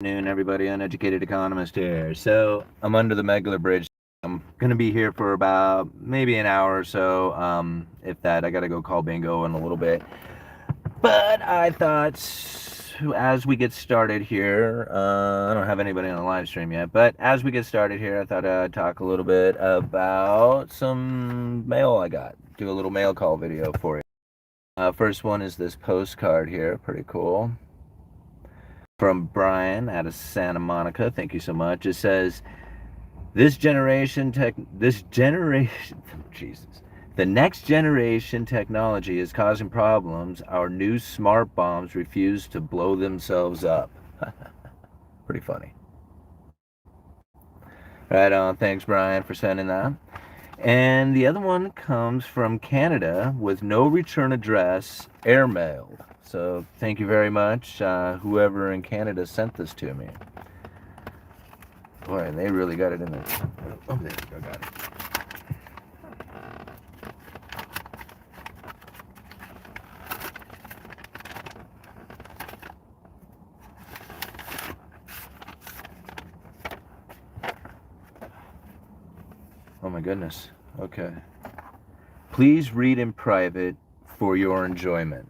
Afternoon, everybody. Uneducated Economist here. So I'm under the Megler Bridge. I'm gonna be here for about maybe an hour or so. If that, I gotta go call bingo in a little bit. But I thought, as we get started here, I don't have anybody on the live stream yet. But as we get started here, I thought I'd talk a little bit about some mail I got. Do a little mail call video for you. First one is this postcard here. Pretty cool. From Brian out of Santa Monica. Thank you so much. It says, Jesus. The next generation technology is causing problems. Our new smart bombs refuse to blow themselves up. Pretty funny. Right on. Thanks, Brian, for sending that. And the other one comes from Canada with no return address, airmailed. So thank you very much, whoever in Canada sent this to me. Boy, they really got it in there. Oh, there we go, got it. Oh my goodness. Okay. Please read in private for your enjoyment.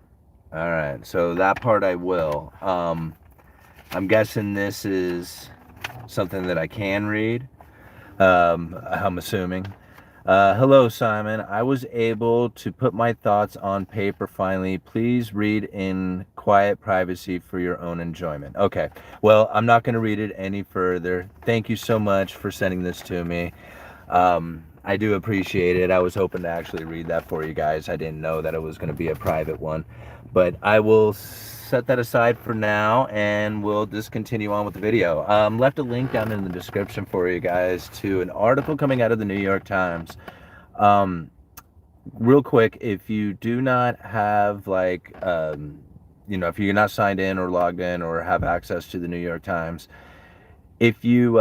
All right, so that part I will. I'm guessing this is something that I can read. I'm assuming. Hello, Simon. I was able to put my thoughts on paper finally. Please read in quiet privacy for your own enjoyment. Okay, well, I'm not going to read it any further. Thank you so much for sending this to me. I do appreciate it. I was hoping to actually read that for you guys. I didn't know that it was going to be a private one. But I will set that aside for now, and we'll just continue on with the video. Left a link down in the description for you guys to an article coming out of the New York Times. Real quick, if you do not have, like, if you're not signed in or logged in or have access to the New York Times, if you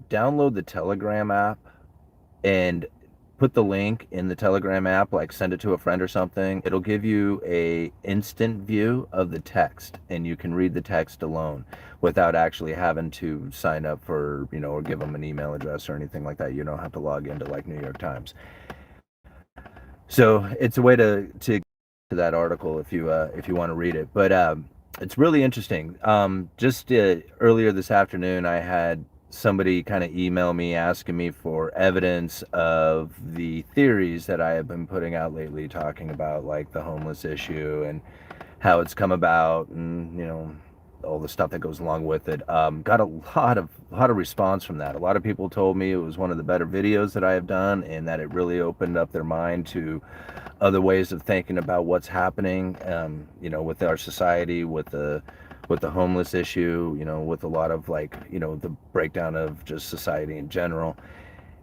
download the Telegram app and put the link in the Telegram app, like send it to a friend or something, it'll give you a instant view of the text, and you can read the text alone without actually having to sign up for, or give them an email address or anything like that. You don't have to log into like New York Times. So it's a way to that article if you want to read it. But it's really interesting. Just earlier this afternoon, I had somebody kind of email me asking me for evidence of the theories that I have been putting out lately, talking about like the homeless issue and how it's come about, and all the stuff that goes along with it. Got a lot of response from that. A lot of people told me it was one of the better videos that I have done, and that it really opened up their mind to other ways of thinking about what's happening, with our society, with the homeless issue, with a lot of the breakdown of just society in general.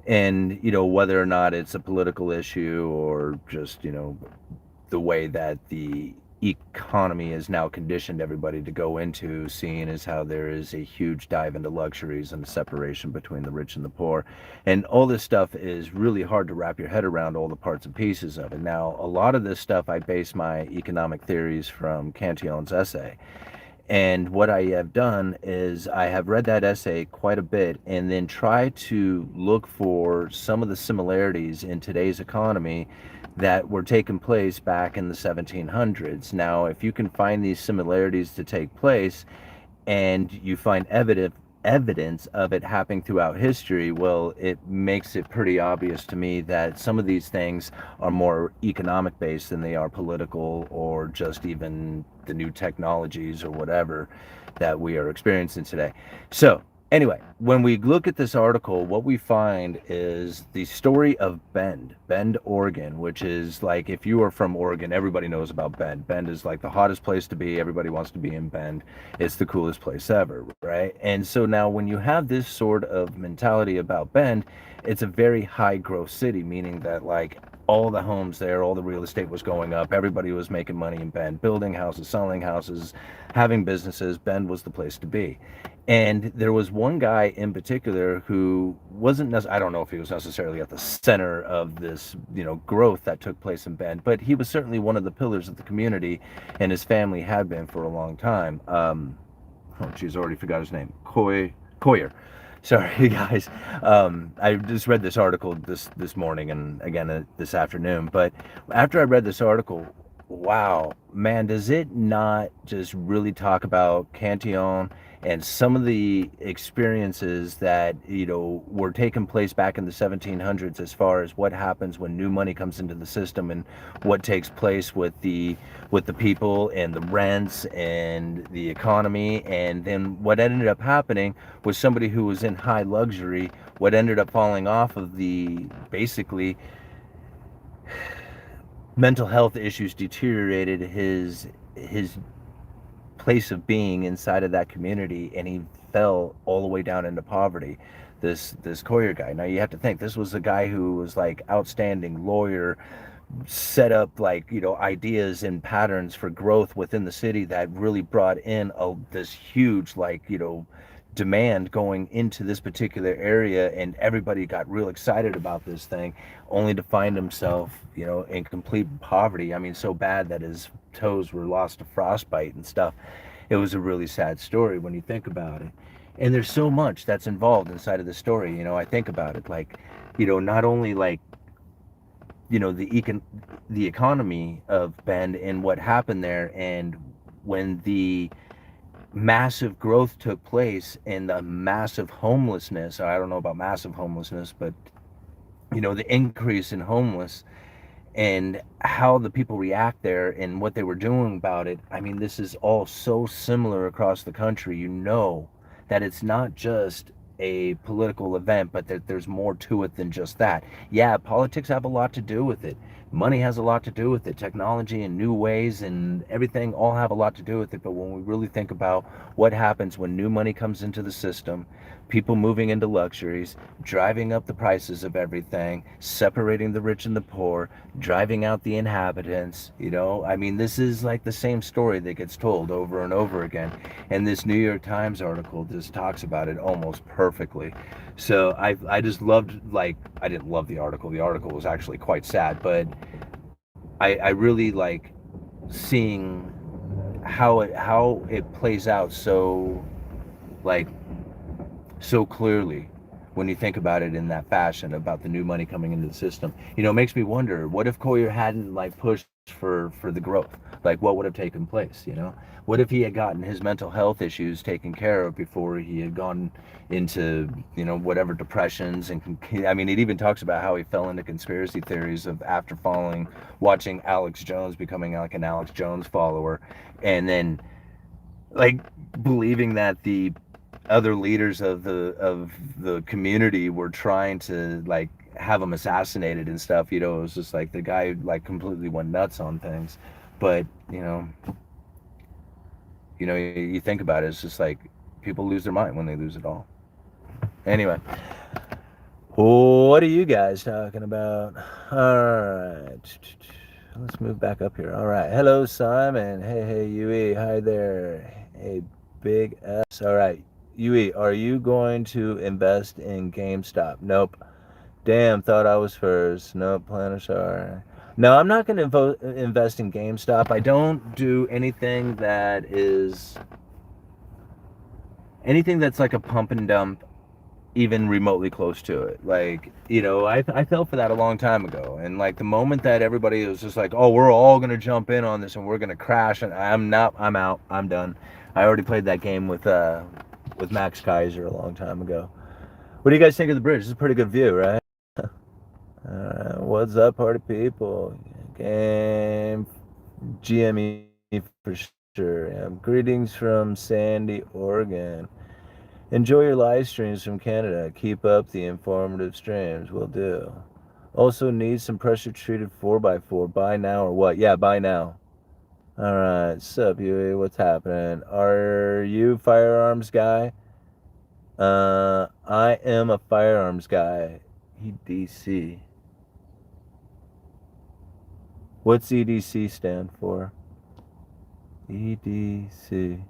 And, whether or not it's a political issue or just, the way that the economy is now conditioned everybody to go into, seeing as how there is a huge dive into luxuries and the separation between the rich and the poor. And all this stuff is really hard to wrap your head around, all the parts and pieces of it. Now, a lot of this stuff, I base my economic theories from Cantillon's essay. And what I have done is I have read that essay quite a bit and then try to look for some of the similarities in today's economy that were taking place back in the 1700s. Now, if you can find these similarities to take place and you find evidence of it happening throughout history, well, it makes it pretty obvious to me that some of these things are more economic based than they are political, or just even the new technologies or whatever that we are experiencing today. So anyway, when we look at this article, what we find is the story of Bend, Oregon, which is like, if you are from Oregon, everybody knows about Bend. Bend is like the hottest place to be. Everybody wants to be in Bend. It's the coolest place ever, right? And so now when you have this sort of mentality about Bend, it's a very high growth city, meaning that like all the homes there, all the real estate was going up. Everybody was making money in Bend, building houses, selling houses, having businesses. Bend was the place to be. And there was one guy in particular who wasn't I don't know if he was necessarily at the center of this, growth that took place in Bend, but he was certainly one of the pillars of the community, and his family had been for a long time. Oh, geez, already forgot his name. Coyer. Sorry, guys. I just read this article this morning and again this afternoon. But after I read this article, wow, man, does it not just really talk about Cantillon and some of the experiences that were taking place back in the 1700s, as far as what happens when new money comes into the system and what takes place with the people and the rents and the economy. And then what ended up happening was somebody who was in high luxury, what ended up falling off of the basically mental health issues deteriorated his place of being inside of that community, and he fell all the way down into poverty. This Coyer guy. Now you have to think, this was a guy who was like outstanding lawyer, set up like ideas and patterns for growth within the city that really brought in this huge demand going into this particular area, and everybody got real excited about this thing, only to find himself in complete poverty. I mean, so bad that his toes were lost to frostbite and stuff. It was a really sad story when you think about it. And there's so much that's involved inside of the story. I think about it like, not only like the economy of Bend and what happened there, and when the massive growth took place and the massive homelessness, or I don't know about massive homelessness, but the increase in homeless and how the people react there and what they were doing about it. I mean, this is all so similar across the country. That it's not just a political event, but that there's more to it than just that. Yeah, politics have a lot to do with it. Money has a lot to do with it. Technology and new ways and everything all have a lot to do with it. But when we really think about what happens when new money comes into the system, people moving into luxuries, driving up the prices of everything, separating the rich and the poor, driving out the inhabitants, I mean, this is like the same story that gets told over and over again. And this New York Times article just talks about it almost perfectly. So I just loved, like, I didn't love the article. The article was actually quite sad, but I really like seeing how it plays out like so clearly when you think about it in that fashion about the new money coming into the system. It makes me wonder, what if Coyer hadn't like pushed for the growth? Like, what would have taken place? What if he had gotten his mental health issues taken care of before he had gone into whatever depressions? And I mean, it even talks about how he fell into conspiracy theories of after watching Alex Jones, becoming like an Alex Jones follower, and then like believing that the other leaders of the community were trying to like have him assassinated and stuff. It was just like the guy like completely went nuts on things. But you think about it, it's just like people lose their mind when they lose it all. Anyway, what are you guys talking about? All right, let's move back up here. All right, hello Simon. Hey Yui, hi there. Hey Big S. All right, Yui, are you going to invest in GameStop? Nope. Damn, thought I was first. Nope, Planisar. No, I'm not going to invest in GameStop. I don't do anything that's like a pump and dump, even remotely close to it. Like, I fell for that a long time ago. And like the moment that everybody was just like, oh, we're all going to jump in on this and we're going to crash, and I'm out, I'm done. I already played that game with Max Kaiser a long time ago. What do you guys think of the bridge? It's a pretty good view, right? What's up, party people? Game GME for sure. Yeah. Greetings from Sandy, Oregon. Enjoy your live streams from Canada. Keep up the informative streams. Will do. Also need some pressure treated 4x4. Buy now or what? Yeah, buy now. Alright, sup, Huey? What's happening? Are you firearms guy? I am a firearms guy. EDC. What's EDC stand for? EDC.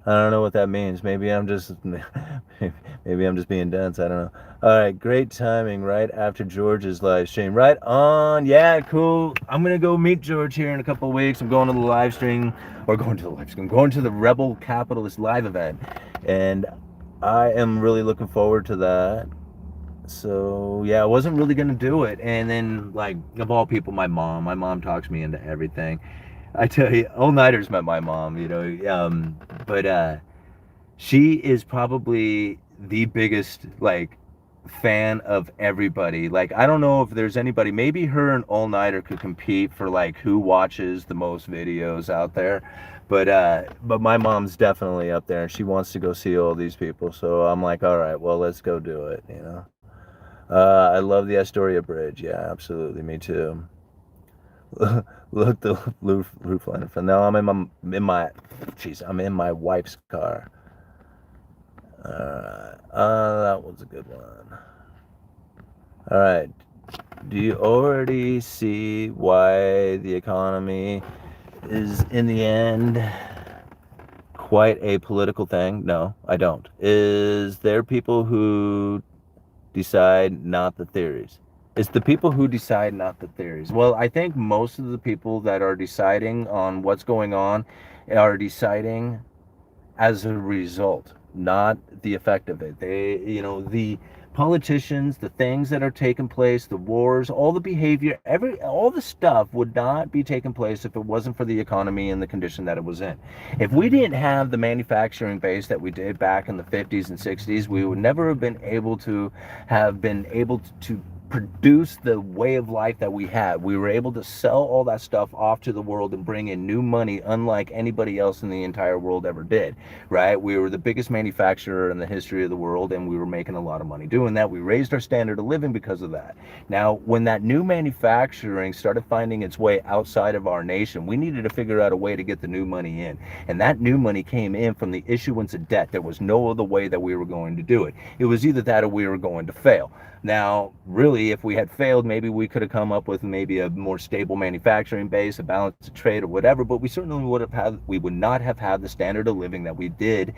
I don't know what that means. Maybe I'm just maybe I'm just being dense. I don't know. All right, great timing right after George's live stream. Right on. Yeah, cool. I'm gonna go meet George here in a couple of weeks. I'm going to the live stream, or going to the live stream. I'm going to the Rebel Capitalist live event, and I am really looking forward to that. So yeah, I wasn't really gonna do it, and then like of all people, my mom talks me into everything. I tell you, all nighters met my mom, you know. But she is probably the biggest like fan of everybody. Like I don't know if there's anybody. Maybe her and all nighter could compete for like who watches the most videos out there. But my mom's definitely up there, and she wants to go see all these people. So I'm like, all right, well, let's go do it. You know. I love the Astoria Bridge. Yeah, absolutely. Me too. Look, the roof line. Now I'm in my wife's car. That was a good one. All right. Do you already see why the economy is, in the end, quite a political thing? No, I don't. Is there people who decide, not the theories? It's the people who decide, not the theories. Well, I think most of the people that are deciding on what's going on are deciding as a result, not the effect of it. The politicians, the things that are taking place, the wars, all the behavior, all the stuff would not be taking place if it wasn't for the economy and the condition that it was in. If we didn't have the manufacturing base that we did back in the 50s and 60s, we would never have been able to produce the way of life that we had. We were able to sell all that stuff off to the world and bring in new money unlike anybody else in the entire world ever did, right? We were the biggest manufacturer in the history of the world, and we were making a lot of money doing that. We raised our standard of living because of that. Now, when that new manufacturing started finding its way outside of our nation, we needed to figure out a way to get the new money in. And that new money came in from the issuance of debt. There was no other way that we were going to do it. It was either that or we were going to fail. Now, really, if we had failed, maybe we could have come up with maybe a more stable manufacturing base, a balance of trade or whatever, but we certainly we would not have had the standard of living that we did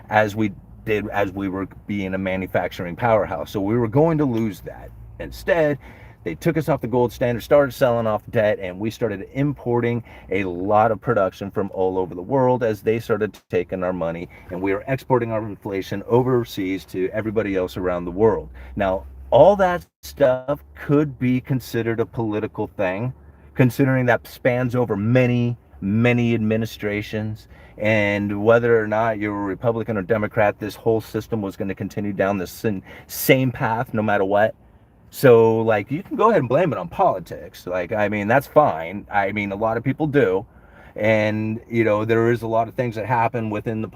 as we were being a manufacturing powerhouse. So we were going to lose that. Instead, they took us off the gold standard, started selling off debt, and we started importing a lot of production from all over the world as they started taking our money, and we were exporting our inflation overseas to everybody else around the world. Now, all that stuff could be considered a political thing, considering that spans over many, many administrations. And whether or not you're a Republican or Democrat, this whole system was going to continue down this same path no matter what. So, like, you can go ahead and blame it on politics. Like, I mean, that's fine. I mean, a lot of people do. And, there is a lot of things that happen within the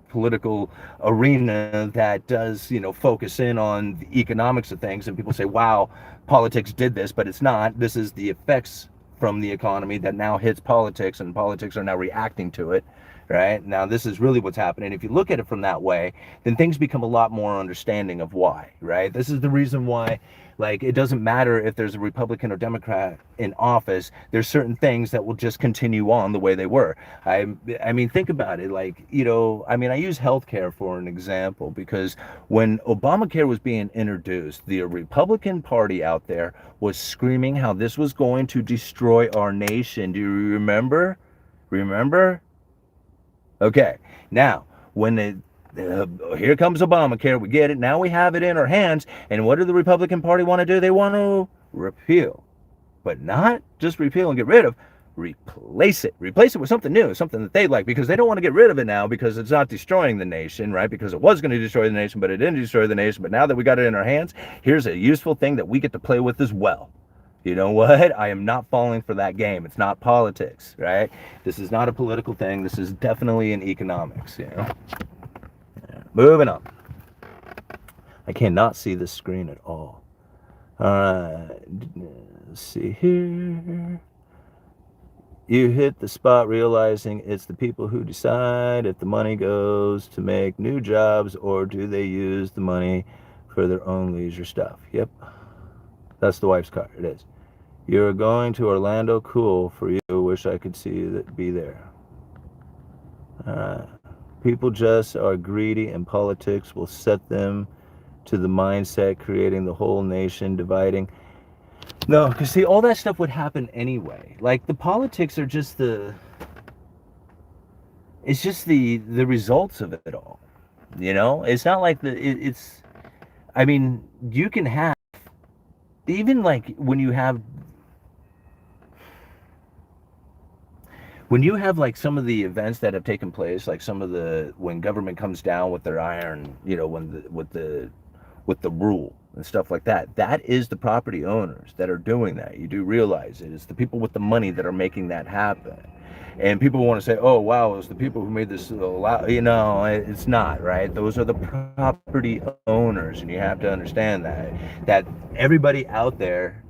political arena that does, focus in on the economics of things, and people say, wow, politics did this, but it's not. This is the effects from the economy that now hits politics, and politics are now reacting to it. Right now, this is really what's happening. If you look at it from that way, then things become a lot more understanding of why. Right, this is the reason why, like, it doesn't matter if there's a Republican or Democrat in office. There's certain things that will just continue on the way they were. I mean, think about it. Like, I use healthcare for an example, because when Obamacare was being introduced, the Republican Party out there was screaming how this was going to destroy our nation. Do you remember? Remember? Okay, now, here comes Obamacare, we get it, now we have it in our hands, and what do the Republican Party want to do? They want to repeal, but not just repeal and get rid of, replace it with something new, something that they like, because they don't want to get rid of it now because it's not destroying the nation, right? Because it was going to destroy the nation, but it didn't destroy the nation. But now that we got it in our hands, here's a useful thing that we get to play with as well. You know what? I am not falling for that game. It's not politics, right? This is not a political thing. This is definitely an economics, Yeah. Moving on. I cannot see the screen at all. All right. Let's see here. You hit the spot realizing it's the people who decide if the money goes to make new jobs or do they use the money for their own leisure stuff. Yep. That's the wife's car. It is. You're going to Orlando. Cool for you. Wish I could see you be there. All right. People just are greedy, and politics will set them to the mindset, creating the whole nation, dividing. No, because see, all that stuff would happen anyway. Like the politics are just it's just the results of it all. You know, it's not like it's. I mean, you can have even like when you have like some of the events that have taken place, like some of the when government comes down with their iron, you know, when with the rule and stuff like that, that is the property owners that are doing that. You do realize it is the people with the money that are making that happen. And people want to say, "Oh, wow, it's the people who made this allow." You know, it's not, right? Those are the property owners, and you have to understand that everybody out there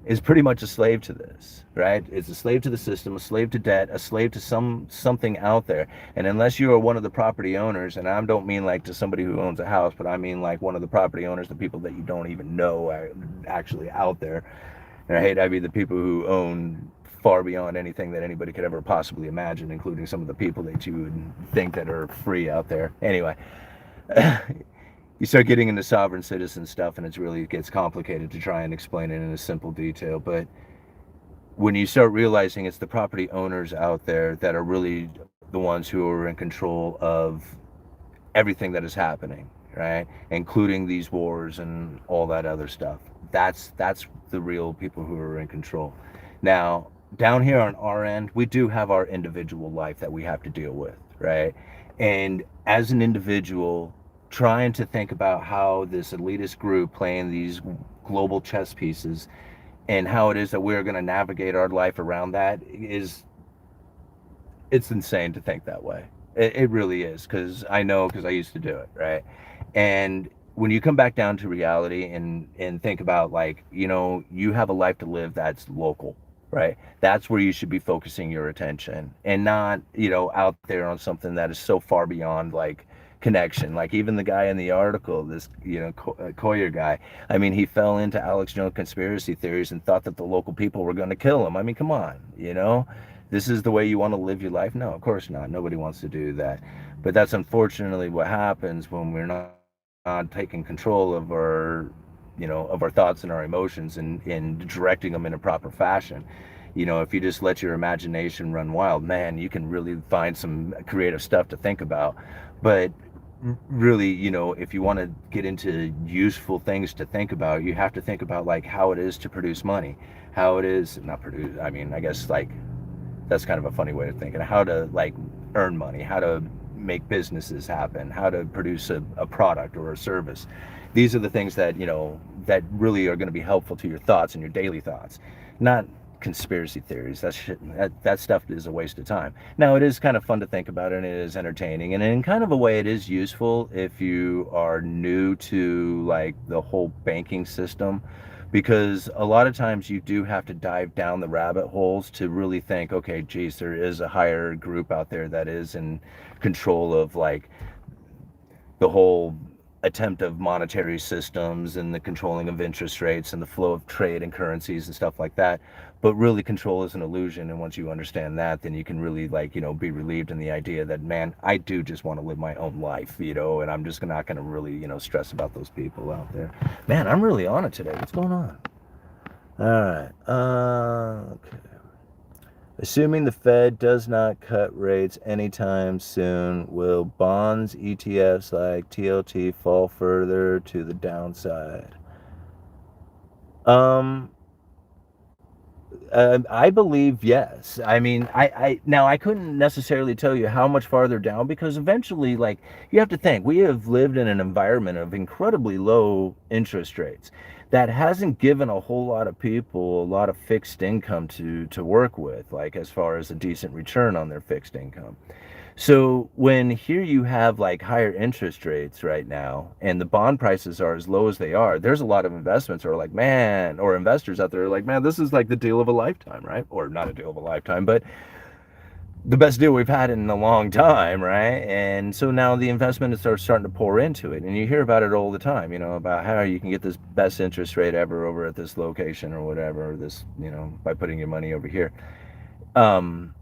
is pretty much a slave to this, right? It's a slave to the system, a slave to debt, a slave to something out there. And unless you are one of the property owners, and I don't mean like to somebody who owns a house, but I mean like one of the property owners, the people that you don't even know are actually out there. And I mean the people who own far beyond anything that anybody could ever possibly imagine, including some of the people that you would think that are free out there. Anyway, you start getting into sovereign citizen stuff, and it gets complicated to try and explain it in a simple detail. But when you start realizing it's the property owners out there that are really the ones who are in control of everything that is happening, right? Including these wars and all that other stuff. That's the real people who are in control. Now, down here on our end, we do have our individual life that we have to deal with, right? And as an individual, trying to think about how this elitist group playing these global chess pieces and how it is that we're going to navigate our life around that is it's insane to think that way. It really is, because I know, because I used to do it, right? And when you come back down to reality and think about, like, you know, you have a life to live that's local, right? That's where you should be focusing your attention, and not, you know, out there on something that is so far beyond like connection. Like even the guy in the article, this, you know, Coyer guy, I mean, he fell into Alex Jones conspiracy theories and thought that the local people were going to kill him. I mean, come on, you know, this is the way you want to live your life? No, of course not. Nobody wants to do that. But that's unfortunately what happens when we're not taking control of our, you know, of our thoughts and our emotions, and directing them in a proper fashion. You know, if you just let your imagination run wild, man, you can really find some creative stuff to think about. But really, you know, if you want to get into useful things to think about, you have to think about like how it is to produce money, how it is not produce. I mean, I guess like that's kind of a funny way of thinking. How to like earn money, how to make businesses happen, how to produce a product or a service. These are the things that, you know, that really are going to be helpful to your thoughts and your daily thoughts, not conspiracy theories. That stuff is a waste of time. Now, it is kind of fun to think about, and it is entertaining, and in kind of a way it is useful if you are new to like the whole banking system, because a lot of times you do have to dive down the rabbit holes to really think, okay, geez, there is a higher group out there that is in control of like the whole attempt of monetary systems and the controlling of interest rates and the flow of trade and currencies and stuff like that. But really, control is an illusion, and once you understand that, then you can really, like, you know, be relieved in the idea that, man, I do just want to live my own life, you know, and I'm just not going to really, you know, stress about those people out there. Man, I'm really on it today. What's going on? All right. Okay. Assuming the Fed does not cut rates anytime soon, will bonds, ETFs like TLT fall further to the downside? Um, I believe yes. I mean, now I couldn't necessarily tell you how much farther down, because eventually, like, you have to think, we have lived in an environment of incredibly low interest rates that hasn't given a whole lot of people a lot of fixed income to work with, like as far as a decent return on their fixed income. So when here you have like higher interest rates right now, and the bond prices are as low as they are, there's a lot of investments are like, man, or investors out there are like, man, this is like the deal of a lifetime, right? Or not a deal of a lifetime, but the best deal we've had in a long time, right? And so now the investment are starting to pour into it, and you hear about it all the time, you know, about how you can get this best interest rate ever over at this location or whatever, this, you know, by putting your money over here. Um,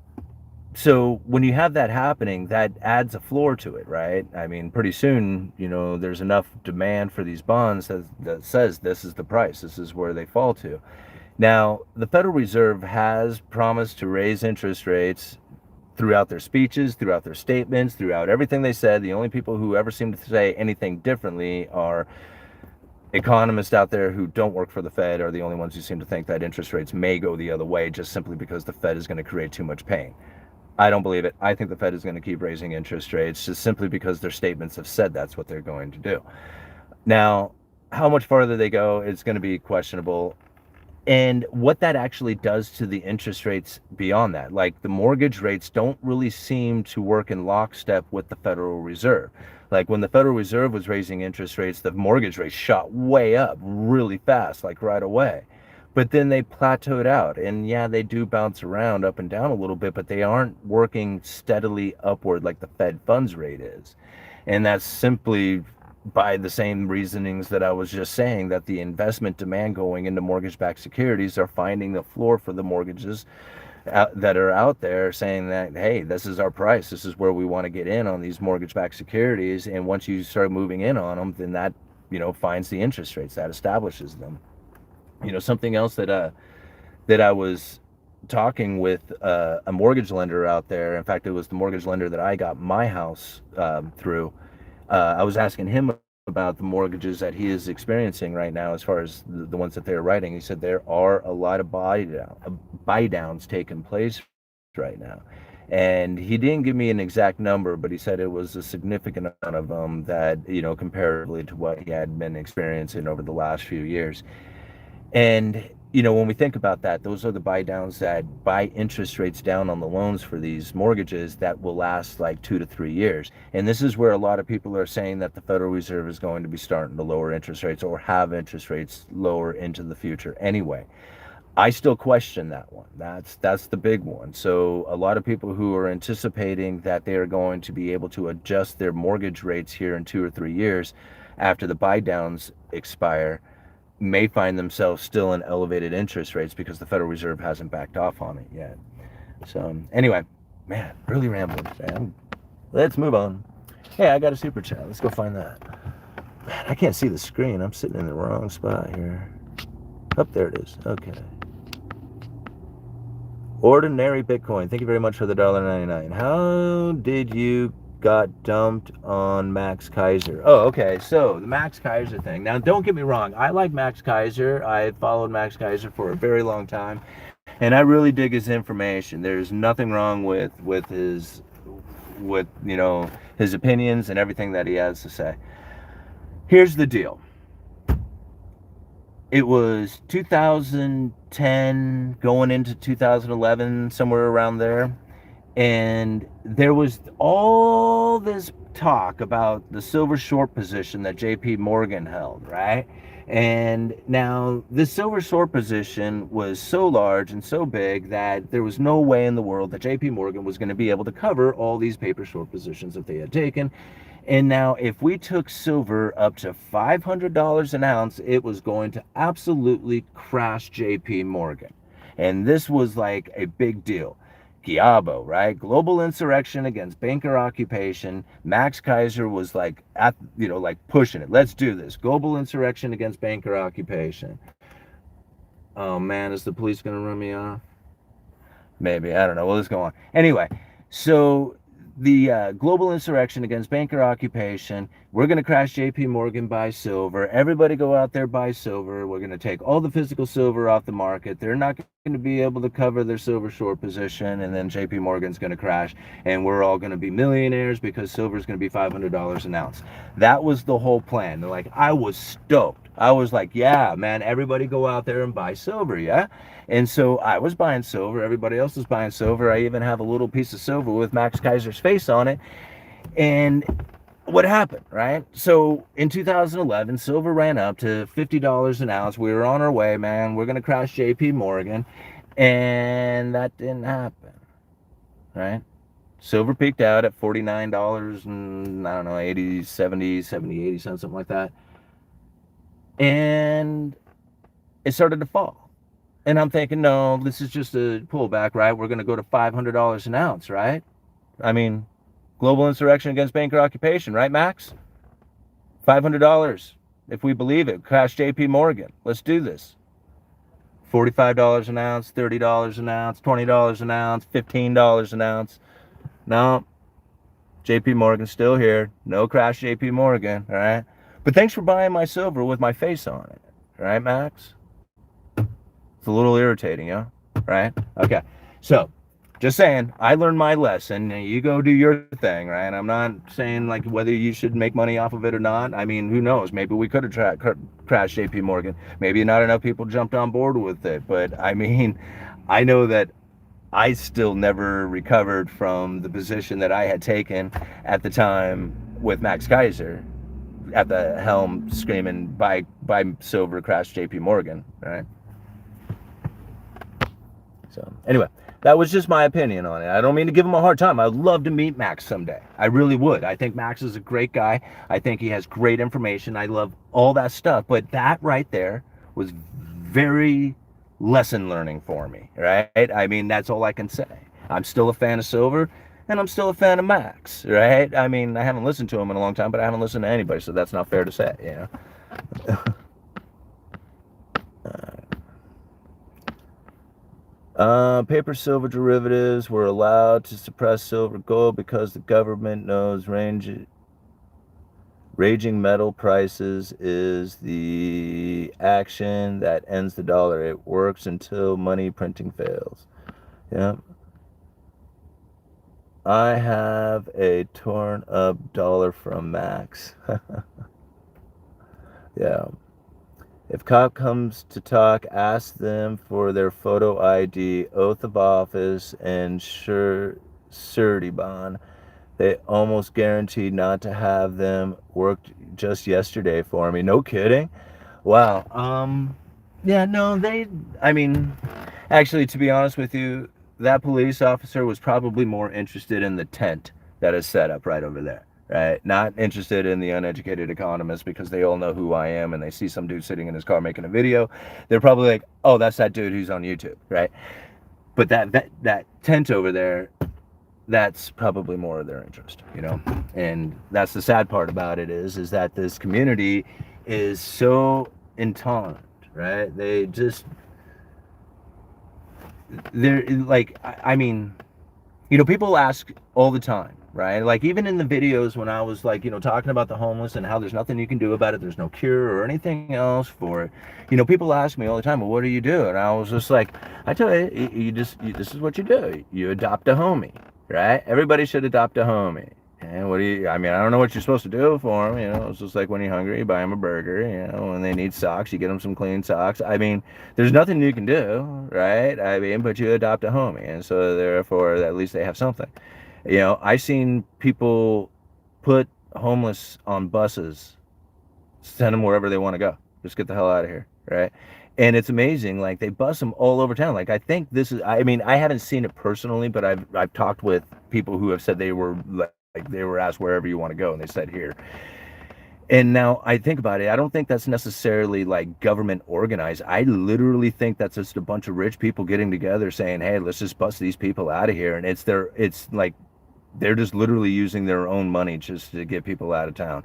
So when you have that happening, that adds a floor to it, right? I mean, pretty soon, there's enough demand for these bonds that says this is the price, this is where they fall to. Now, the Federal Reserve has promised to raise interest rates throughout their speeches, throughout their statements, throughout everything they said. The only people who ever seem to say anything differently are economists out there who don't work for the Fed, are the only ones who seem to think that interest rates may go the other way just simply because the Fed is going to create too much pain. I don't believe it. I think the Fed is going to keep raising interest rates just simply because their statements have said that's what they're going to do. Now, how much farther they go is going to be questionable. And what that actually does to the interest rates beyond that, like the mortgage rates don't really seem to work in lockstep with the Federal Reserve. Like when the Federal Reserve was raising interest rates, the mortgage rates shot way up really fast, like right away. But then they plateaued out. And yeah, they do bounce around up and down a little bit, but they aren't working steadily upward like the Fed funds rate is. And that's simply by the same reasonings that I was just saying, that the investment demand going into mortgage-backed securities are finding the floor for the mortgages that are out there, saying that, hey, this is our price, this is where we want to get in on these mortgage-backed securities. And once you start moving in on them, then that finds the interest rates, that establishes them. Something else that I was talking with a mortgage lender out there. In fact, it was the mortgage lender that I got my house through. I was asking him about the mortgages that he is experiencing right now, as far as the ones that they're writing. He said there are a lot of buy downs taking place right now. And he didn't give me an exact number, but he said it was a significant amount of them that, comparatively to what he had been experiencing over the last few years. And when we think about that, those are the buy downs that buy interest rates down on the loans for these mortgages that will last like 2 to 3 years. And this is where a lot of people are saying that the Federal Reserve is going to be starting to lower interest rates, or have interest rates lower into the future anyway. I still question that one. That's the big one. So a lot of people who are anticipating that they are going to be able to adjust their mortgage rates here in 2 or 3 years after the buy downs expire may find themselves still in elevated interest rates because the Federal Reserve hasn't backed off on it yet. So anyway, man, really rambling today. Let's move on. Hey, I got a super chat. Let's go find that. Man, I can't see the screen. I'm sitting in the wrong spot here. Up there it is. Okay. Ordinary Bitcoin. Thank you very much for the $1.99. How did you got dumped on Max Kaiser? Oh, okay. So the Max Kaiser thing. Now, don't get me wrong. I like Max Kaiser. I followed Max Kaiser for a very long time, and I really dig his information. There's nothing wrong with his his opinions and everything that he has to say. Here's the deal. It was 2010 going into 2011, somewhere around there. And there was all this talk about the silver short position that JP Morgan held, right? And now this silver short position was so large and so big that there was no way in the world that JP Morgan was going to be able to cover all these paper short positions that they had taken. And now if we took silver up to $500 an ounce, it was going to absolutely crash JP Morgan. And this was like a big deal. Giabo, right? Global insurrection against banker occupation. Max Kaiser was like pushing it. Let's do this. Global insurrection against banker occupation. Oh man, is the police gonna run me off? Maybe, I don't know. Well, let's go on. Anyway, so the global insurrection against banker occupation. We're going to crash JP Morgan, buy silver. Everybody go out there, buy silver. We're going to take all the physical silver off the market. They're not going to be able to cover their silver short position, and then JP Morgan's going to crash, and we're all going to be millionaires because silver is going to be $500 an ounce. That was the whole plan. Like, I was stoked. I was like, yeah, man, everybody go out there and buy silver, yeah? And so I was buying silver. Everybody else was buying silver. I even have a little piece of silver with Max Kaiser's face on it. And what happened, right? So in 2011, silver ran up to $50 an ounce. We were on our way, man. We're going to crash JP Morgan. And that didn't happen, right? Silver peaked out at $49 and, I don't know, 80 cents, something like that. And it started to fall. And I'm thinking, no, this is just a pullback, right? We're going to go to $500 an ounce, right? I mean, global insurrection against banker occupation, right, Max? $500, if we believe it. Crash JP Morgan. Let's do this. $45 an ounce, $30 an ounce, $20 an ounce, $15 an ounce. No, JP Morgan's still here. No crash JP Morgan, all right? But thanks for buying my silver with my face on it. All right, Max? It's a little irritating, yeah? Right? Okay. So, just saying, I learned my lesson. You go do your thing, right? I'm not saying like whether you should make money off of it or not. I mean, who knows? Maybe we could have crashed JP Morgan. Maybe not enough people jumped on board with it. But I mean, I know that I still never recovered from the position that I had taken at the time with Max Kaiser at the helm screaming, buy silver, crash JP Morgan, right? So anyway, that was just my opinion on it. I don't mean to give him a hard time. I'd love to meet Max someday. I really would. I think Max is a great guy. I think he has great information. I love all that stuff. But that right there was very lesson learning for me, right? I mean, that's all I can say. I'm still a fan of silver, and I'm still a fan of Max, right? I mean, I haven't listened to him in a long time, but I haven't listened to anybody, so that's not fair to say, you know? Paper silver derivatives were allowed to suppress silver gold because the government knows raging metal prices is the action that ends the dollar. It works until money printing fails. Yeah. I have a torn up dollar from Max. Yeah. If cop comes to talk, ask them for their photo ID, oath of office, and surety bond. They almost guaranteed not to have them. Worked just yesterday for me. No kidding. Wow. Yeah, no, I mean, actually, to be honest with you, that police officer was probably more interested in the tent that is set up right over there. Right? Not interested in the Uneducated Economist because they all know who I am and they see some dude sitting in his car making a video. They're probably like, oh, that's that dude who's on YouTube, right? But that tent over there, that's probably more of their interest, you know? And that's the sad part about it is that this community is so intolerant, right? They're like, I mean, you know, people ask all the time, right? Like even in the videos when I was like, you know, talking about the homeless and how there's nothing you can do about it, there's no cure or anything else for it. You know, people ask me all the time, well, what do you do? And I was just like, I tell you, this is what you do. You adopt a homie, right? Everybody should adopt a homie. And I mean, I don't know what you're supposed to do for them. You know, it's just like when you're hungry, you buy them a burger. You know, when they need socks, you get them some clean socks. I mean, there's nothing you can do, right? I mean, but you adopt a homie. And so therefore, at least they have something. You know, I've seen people put homeless on buses, send them wherever they want to go. Just get the hell out of here, right? And it's amazing. Like they bus them all over town. Like I think this is. I mean, I haven't seen it personally, but I've talked with people who have said they were like they were asked wherever you want to go, and they said here. And now I think about it, I don't think that's necessarily like government organized. I literally think that's just a bunch of rich people getting together saying, hey, let's just bust these people out of here. And it's like they're just literally using their own money just to get people out of town.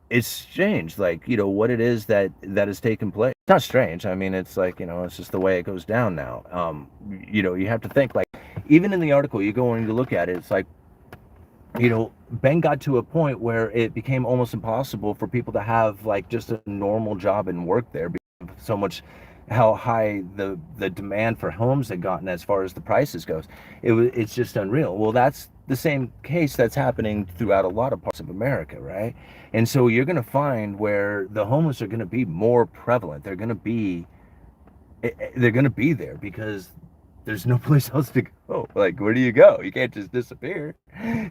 It's strange, like, you know, what it is that has taken place. It's not strange. I mean, it's like, you know, it's just the way it goes down now. You know, you have to think like, even in the article, you're going to look at it, it's like, you know, Ben got to a point where it became almost impossible for people to have like just a normal job and work there because of so much how high the demand for homes had gotten as far as the prices goes. It's just unreal. Well, that's the same case that's happening throughout a lot of parts of America, right? And so you're going to find where the homeless are going to be more prevalent. They're going to be there because there's no place else to go. Like, where do you go? You can't just disappear,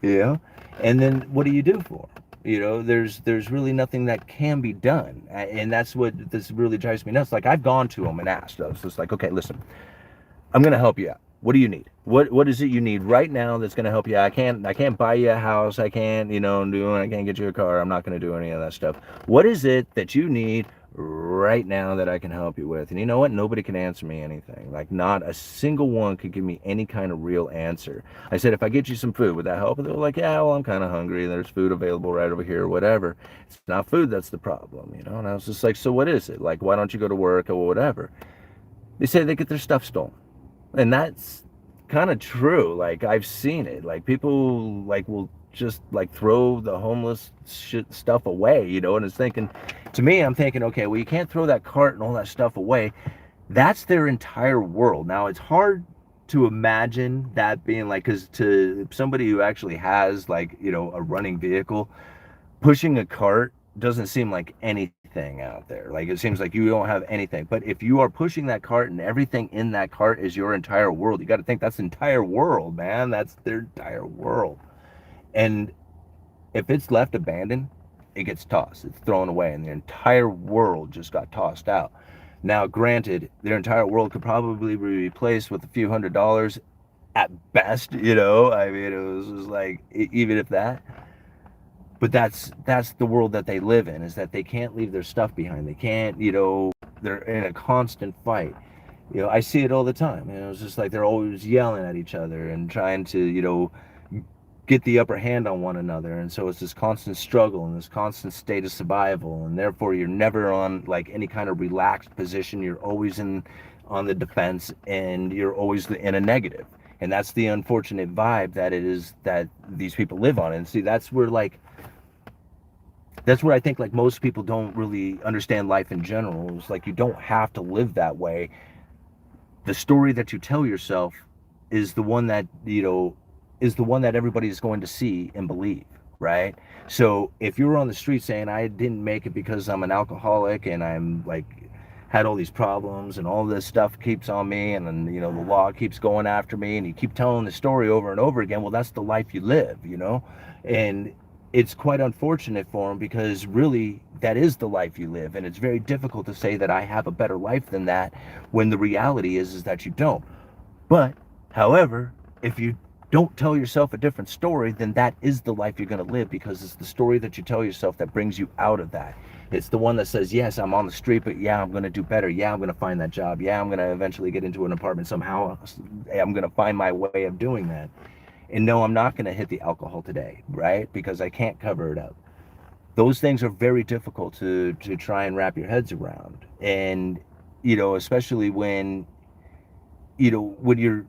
you know? And then what do you do for them? You know, there's really nothing that can be done. And that's what this really drives me nuts. Like, I've gone to them and asked. I was just like, okay, listen, I'm going to help you out. What do you need? What is it you need right now that's going to help you? I can't buy you a house. I can't, you know, I can't get you a car. I'm not going to do any of that stuff. What is it that you need right now that I can help you with? And you know what? Nobody can answer me anything. Like, not a single one could give me any kind of real answer. I said, if I get you some food, would that help? And they were like, yeah, well, I'm kind of hungry. There's food available right over here, or whatever. It's not food that's the problem, you know? And I was just like, so what is it? Like, why don't you go to work or whatever? They say they get their stuff stolen. And that's kind of true. Like, I've seen it. Like, people like will just like throw the homeless shit stuff away, you know. And it's thinking, to me, I'm thinking, okay, well, you can't throw that cart and all that stuff away. That's their entire world. Now, it's hard to imagine that being like, because to somebody who actually has, like, you know, a running vehicle, pushing a cart doesn't seem like anything out there. Like, it seems like you don't have anything. But if you are pushing that cart and everything in that cart is your entire world, you got to think that's the entire world, man. That's their entire world. And if it's left abandoned, it gets tossed. It's thrown away, and the entire world just got tossed out. Now, granted, their entire world could probably be replaced with a few $100s at best, you know. I mean, it was just like, even if that. But that's the world that they live in, is that they can't leave their stuff behind. They can't, you know, they're in a constant fight. You know, I see it all the time. You know, it's just like they're always yelling at each other and trying to, you know, get the upper hand on one another. And so it's this constant struggle and this constant state of survival, and therefore you're never on like any kind of relaxed position. You're always on the defense, and you're always in a negative. And that's the unfortunate vibe that it is that these people live on. And see, that's where I think like most people don't really understand life in general. It's like, you don't have to live that way. The story that you tell yourself is the one that, you know, is the one that everybody is going to see and believe, right? So if you were on the street saying, I didn't make it because I'm an alcoholic and I'm like had all these problems and all this stuff keeps on me, and then, you know, the law keeps going after me, and you keep telling the story over and over again, well, that's the life you live, you know. And it's quite unfortunate for them, because really that is the life you live, and it's very difficult to say that I have a better life than that, when the reality is that you don't. But however, if you don't tell yourself a different story, then that is the life you're going to live, because it's the story that you tell yourself that brings you out of that. It's the one that says, yes, I'm on the street, but yeah, I'm going to do better. Yeah, I'm going to find that job. Yeah, I'm going to eventually get into an apartment somehow. I'm going to find my way of doing that. And no, I'm not going to hit the alcohol today, right? Because I can't cover it up. Those things are very difficult to try and wrap your heads around. And, you know, especially when, you know, when you're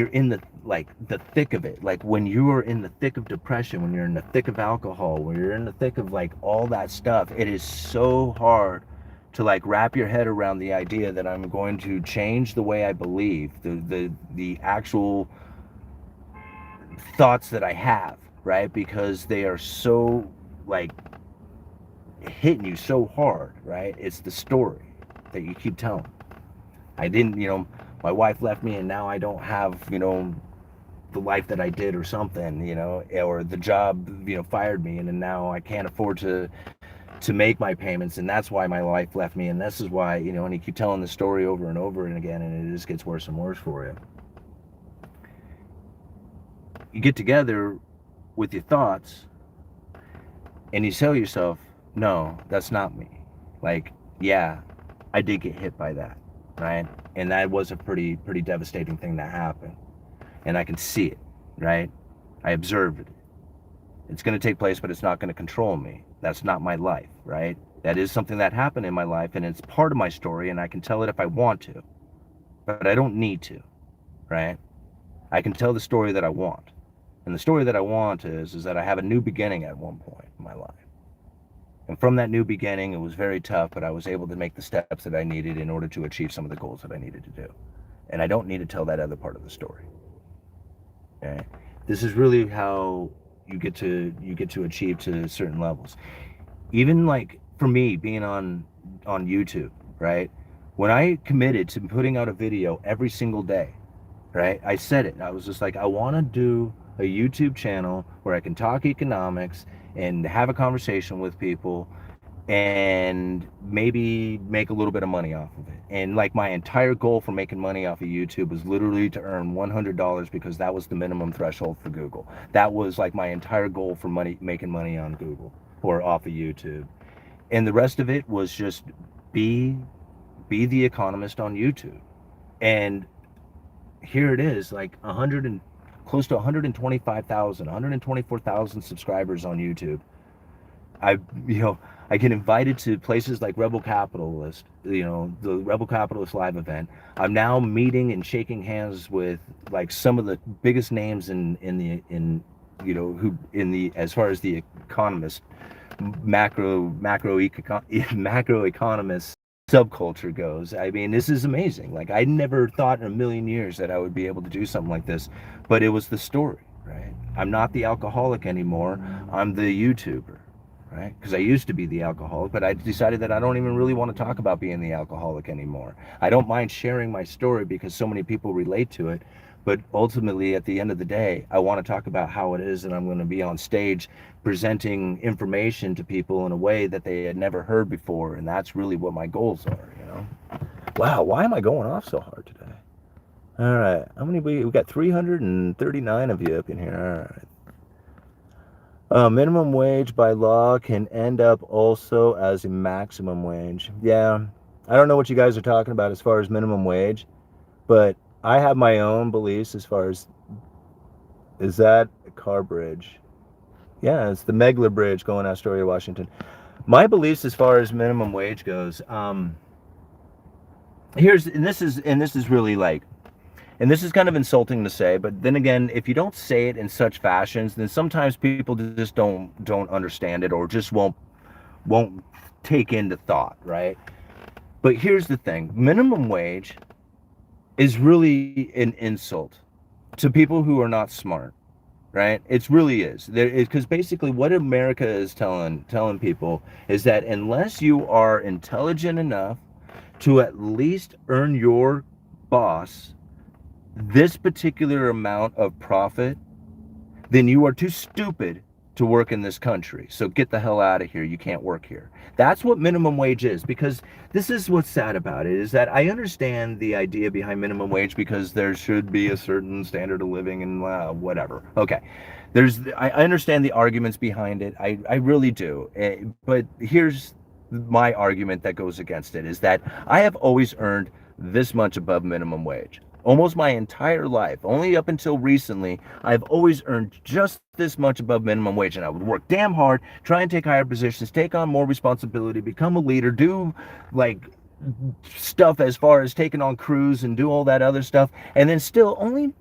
in the like the thick of it, like when you are in the thick of depression, when you're in the thick of alcohol, when you're in the thick of like all that stuff, it is so hard to like wrap your head around the idea that I'm going to change the way I believe, the actual thoughts that I have, right? Because they are so like hitting you so hard, right? It's the story that you keep telling. I didn't, you know, my wife left me and now I don't have, you know, the life that I did or something, you know, or the job, you know, fired me, and then now I can't afford to make my payments, and that's why my wife left me, and this is why, you know, and you keep telling the story over and over and again, and it just gets worse and worse for you. You get together with your thoughts and you tell yourself, no, that's not me. Like, yeah, I did get hit by that, right? And that was a pretty devastating thing that happened. And I can see it, right? I observed it. It's going to take place, but it's not going to control me. That's not my life, right? That is something that happened in my life, and it's part of my story, and I can tell it if I want to, but I don't need to, right? I can tell the story that I want. And the story that I want is that I have a new beginning at one point in my life. And from that new beginning, it was very tough, but I was able to make the steps that I needed in order to achieve some of the goals that I needed to do. And I don't need to tell that other part of the story. Okay? This is really how you get to achieve to certain levels. Even like for me being on YouTube, right? When I committed to putting out a video every single day, right? I said it. I was just like, I want to do a YouTube channel where I can talk economics and have a conversation with people and maybe make a little bit of money off of it. And like my entire goal for making money off of YouTube was literally to earn $100, because that was the minimum threshold for Google. That was like my entire goal for making money on Google or off of YouTube. And the rest of it was just be be the economist on YouTube. And here it is, like 100 and close to 125,000, 124,000 subscribers on YouTube. I, you know, I get invited to places like Rebel Capitalist, the Rebel Capitalist live event. I'm now meeting and shaking hands with like some of the biggest names who in the as far as the economist macroeconomist subculture goes. I mean, this is amazing. Like, I never thought in a million years that I would be able to do something like this, but it was the story, right? I'm not the alcoholic anymore. I'm the YouTuber, right? Because I used to be the alcoholic, but I decided that I don't even really want to talk about being the alcoholic anymore. I don't mind sharing my story because so many people relate to it. But ultimately, at the end of the day, I want to talk about how it is that I'm going to be on stage presenting information to people in a way that they had never heard before. And that's really what my goals are. Wow, why am I going off so hard today? All right, how many we got? 339 of you up in here. All right. Minimum wage by law can end up also as a maximum wage. Yeah, I don't know what you guys are talking about as far as minimum wage, but I have my own beliefs as far as, is that a car bridge? Yeah, it's the Megler Bridge going Astoria, Washington. My beliefs as far as minimum wage goes, this is really like, and this is kind of insulting to say, but then again, if you don't say it in such fashions, then sometimes people just don't understand it, or just won't take into thought, right? But here's the thing: minimum wage is really an insult to people who are not smart, right? It really is. Because basically what America is telling people is that unless you are intelligent enough to at least earn your boss this particular amount of profit, then you are too stupid to work in this country. So get the hell out of here. You can't work here. That's what minimum wage is. Because this is what's sad about it, is that I understand the idea behind minimum wage, because there should be a certain standard of living and whatever. Okay. I understand the arguments behind it. I really do. But here's my argument that goes against it, is that I have always earned this much above minimum wage. Almost my entire life, only up until recently, I've always earned just this much above minimum wage. And I would work damn hard, try and take higher positions, take on more responsibility, become a leader, do like stuff as far as taking on crews and do all that other stuff, and then still only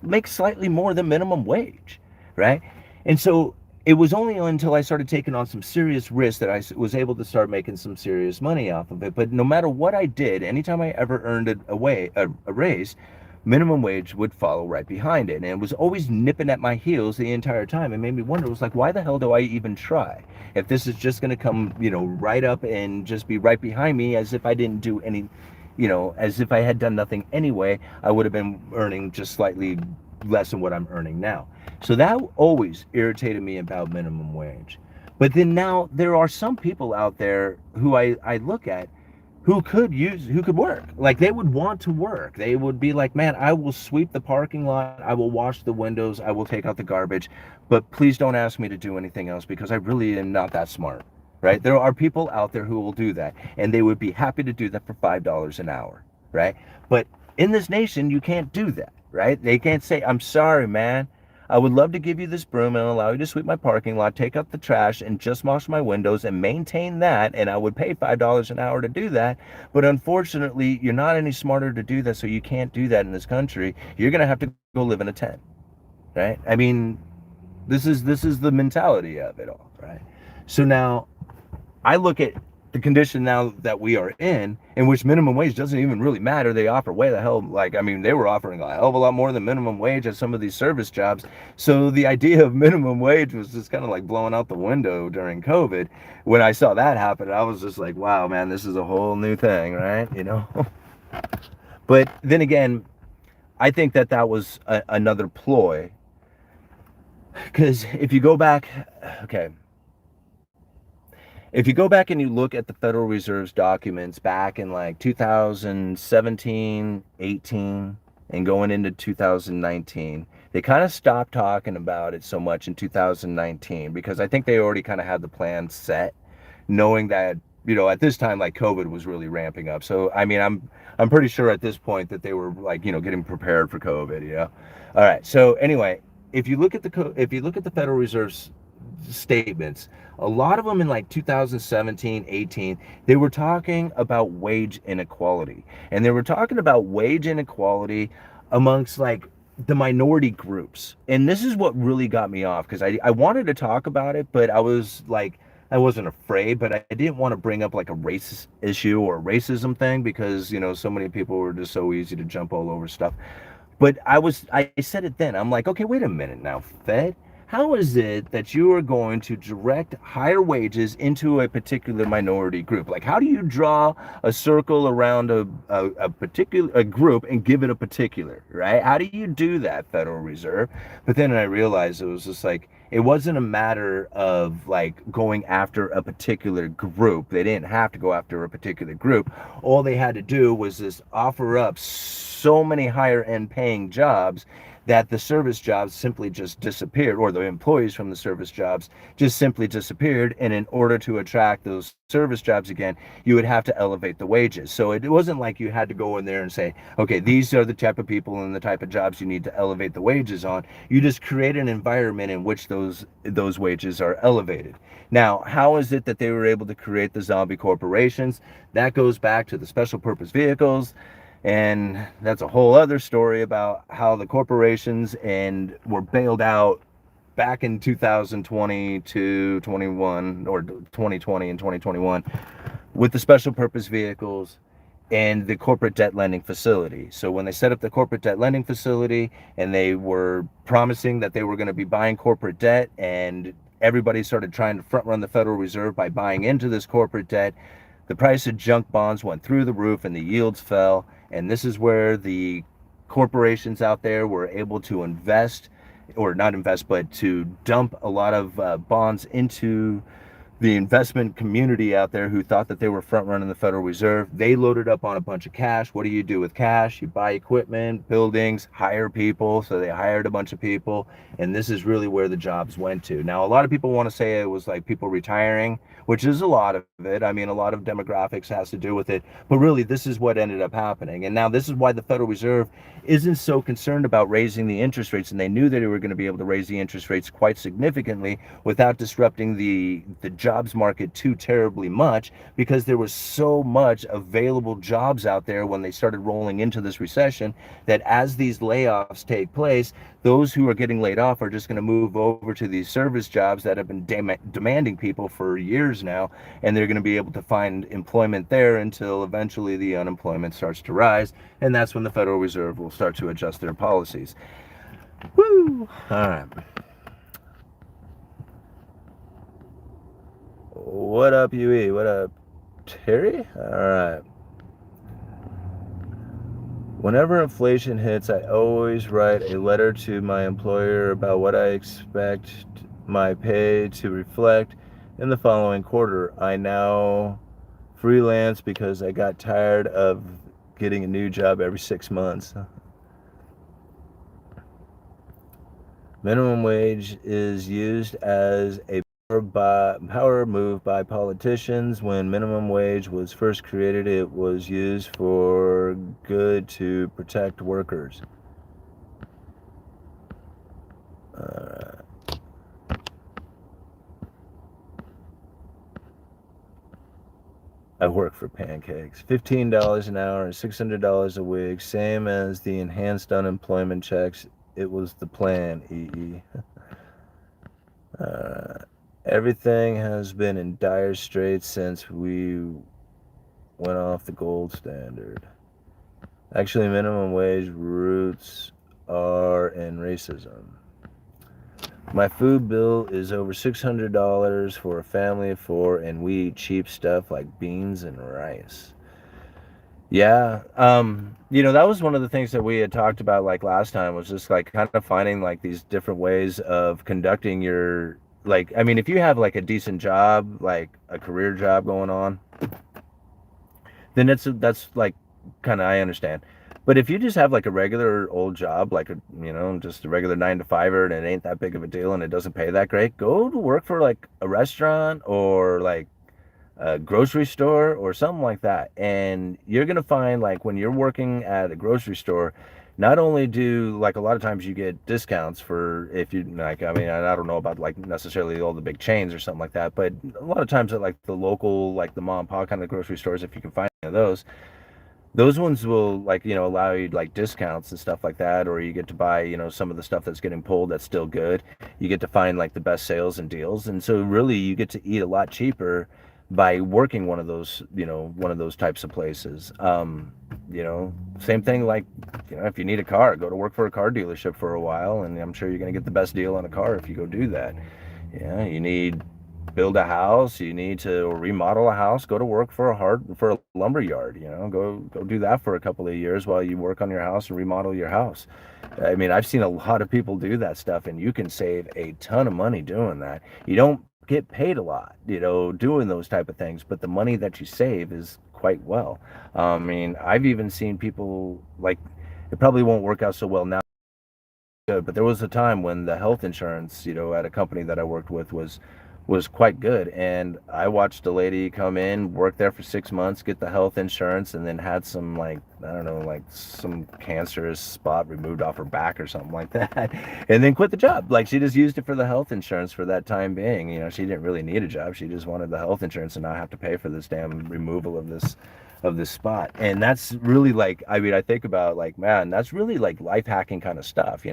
make slightly more than minimum wage, right? And so it was only until I started taking on some serious risks that I was able to start making some serious money off of it. But no matter what I did, anytime I ever earned a raise, minimum wage would follow right behind it. And it was always nipping at my heels the entire time. It made me wonder, it was like, why the hell do I even try? If this is just going to come, right up and just be right behind me, as if I didn't do any, as if I had done nothing anyway, I would have been earning just slightly less than what I'm earning now. So that always irritated me about minimum wage. But then now there are some people out there who I look at who could work. Like, they would want to work. They would be like, man, I will sweep the parking lot, I will wash the windows, I will take out the garbage, but please don't ask me to do anything else, because I really am not that smart, right? There are people out there who will do that, and they would be happy to do that for $5 an hour, right? But in this nation, you can't do that, right? They can't say, I'm sorry, man, I would love to give you this broom and allow you to sweep my parking lot, take out the trash, and just wash my windows and maintain that, and I would pay $5 an hour to do that. But unfortunately, you're not any smarter to do that, so you can't do that in this country. You're going to have to go live in a tent, right? I mean, this is the mentality of it all, right? So now I look at the condition now that we are in which minimum wage doesn't even really matter. They offer way the hell, they were offering a hell of a lot more than minimum wage at some of these service jobs. So the idea of minimum wage was just kind of like blowing out the window during COVID. When I saw that happen, I was just like, wow, man, this is a whole new thing, right? But then again, I think that was another ploy, because if you go back, okay, if you go back and you look at the Federal Reserve's documents back in like 2017, 18, and going into 2019, they kind of stopped talking about it so much in 2019, because I think they already kind of had the plan set knowing that, at this time, like COVID was really ramping up. So I mean, I'm pretty sure at this point that they were like, getting prepared for COVID. All right. So anyway, if you look at the Federal Reserve's statements, a lot of them in like 2017, 18, they were talking about wage inequality. And they were talking about wage inequality amongst like the minority groups. And this is what really got me off, because I wanted to talk about it, but I was like, I wasn't afraid, but I didn't want to bring up like a racist issue or a racism thing, because, so many people were just so easy to jump all over stuff. But I said it then. I'm like, okay, wait a minute now, Fed. How is it that you are going to direct higher wages into a particular minority group? Like, how do you draw a circle around a particular a group and give it a particular, right? How do you do that, Federal Reserve? But then I realized it was just like, it wasn't a matter of like going after a particular group. They didn't have to go after a particular group. All they had to do was just offer up so many higher end paying jobs that the service jobs simply just disappeared, or the employees from the service jobs just simply disappeared. And in order to attract those service jobs again, you would have to elevate the wages. So it wasn't like you had to go in there and say, okay, these are the type of people and the type of jobs you need to elevate the wages on. You just create an environment in which those wages are elevated. Now, how is it that they were able to create the zombie corporations? That goes back to the special purpose vehicles. And that's a whole other story about how the corporations and were bailed out back in 2020 to 21, or 2020 and 2021, with the special purpose vehicles and the corporate debt lending facility. So when they set up the corporate debt lending facility and they were promising that they were going to be buying corporate debt, and everybody started trying to front run the Federal Reserve by buying into this corporate debt, the price of junk bonds went through the roof and the yields fell. And this is where the corporations out there were able to invest, or not invest, but to dump a lot of bonds into the investment community out there who thought that they were front running the Federal Reserve. They loaded up on a bunch of cash. What do you do with cash? You buy equipment, buildings, hire people. So they hired a bunch of people, and this is really where the jobs went to. Now, a lot of people want to say it was like people retiring, which is a lot of it. I mean, a lot of demographics has to do with it, but really this is what ended up happening. And now this is why the Federal Reserve isn't so concerned about raising the interest rates, and they knew that they were going to be able to raise the interest rates quite significantly without disrupting the jobs market too terribly much, because there was so much available jobs out there when they started rolling into this recession, that as these layoffs take place, those who are getting laid off are just going to move over to these service jobs that have been demanding people for years now, and they're going to be able to find employment there until eventually the unemployment starts to rise, and that's when the Federal Reserve will start to adjust their policies. Woo! All right. What up, UE? What up, Terry? All right. Whenever inflation hits, I always write a letter to my employer about what I expect my pay to reflect in the following quarter. I now freelance because I got tired of getting a new job every 6 months. Minimum wage is used as a power move by politicians. When minimum wage was first created, it was used for good to protect workers. I work for pancakes. $15 an hour and $600 a week, same as the enhanced unemployment checks. It was the plan, EE. Everything has been in dire straits since we went off the gold standard. Actually, minimum wage roots are in racism. My food bill is over $600 for a family of 4, and we eat cheap stuff like beans and rice. Yeah, that was one of the things that we had talked about like last time, was just like kind of finding like these different ways of conducting your, like, I mean, if you have like a decent job, like a career job going on, then that's like kind of, I understand. But if you just have like a regular old job, like just a regular 9 to 5er, and it ain't that big of a deal and it doesn't pay that great, go to work for like a restaurant, or like a grocery store or something like that. And you're going to find, like, when you're working at a grocery store, not only do, like, a lot of times you get discounts for, if you like, I mean, I don't know about like necessarily all the big chains or something like that, but a lot of times at like the local, like the mom and pop kind of grocery stores, if you can find any of those ones will, like, allow you like discounts and stuff like that, or you get to buy, some of the stuff that's getting pulled that's still good. You get to find like the best sales and deals, and so really you get to eat a lot cheaper by working one of those types of places. Same thing, like, if you need a car, go to work for a car dealership for a while, and I'm sure you're going to get the best deal on a car if you go do that. Yeah, you need build a house, you need to remodel a house, go to work for a lumber yard, go do that for a couple of years while you work on your house and remodel your house. I mean, I've seen a lot of people do that stuff, and you can save a ton of money doing that. You don't get paid a lot, doing those type of things, but the money that you save is quite well. I mean, I've even seen people, like, it probably won't work out so well now, good, but there was a time when the health insurance, at a company that I worked with was quite good, and I watched a lady come in, work there for 6 months, get the health insurance, and then had some, like, I don't know, like some cancerous spot removed off her back or something like that, and then quit the job. Like, she just used it for the health insurance for that time being. She didn't really need a job. She just wanted the health insurance and not have to pay for this damn removal of this spot. And that's really, like, I mean, I think about, like, man, that's really like life hacking kind of stuff.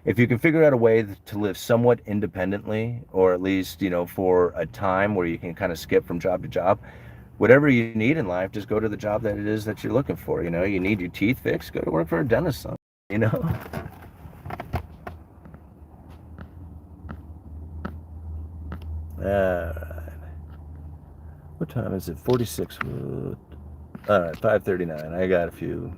If you can figure out a way to live somewhat independently, or at least, for a time where you can kind of skip from job to job, whatever you need in life, just go to the job that it is that you're looking for. You need your teeth fixed, go to work for a dentist, son, you know? All right. What time is it? 46. All right, 5:39. I got a few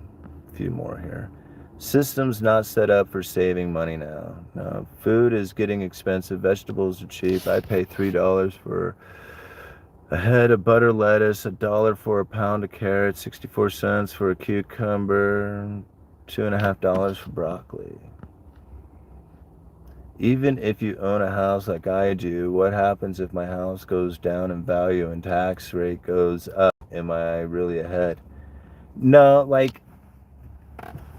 more here. Systems not set up for saving money now. No, food is getting expensive. Vegetables are cheap. I pay $3 for a head of butter lettuce, $1 for a pound of carrots, 64 cents for a cucumber, $2.50 for broccoli. Even if you own a house like I do, what happens if my house goes down in value and tax rate goes up? Am I really ahead? No, like,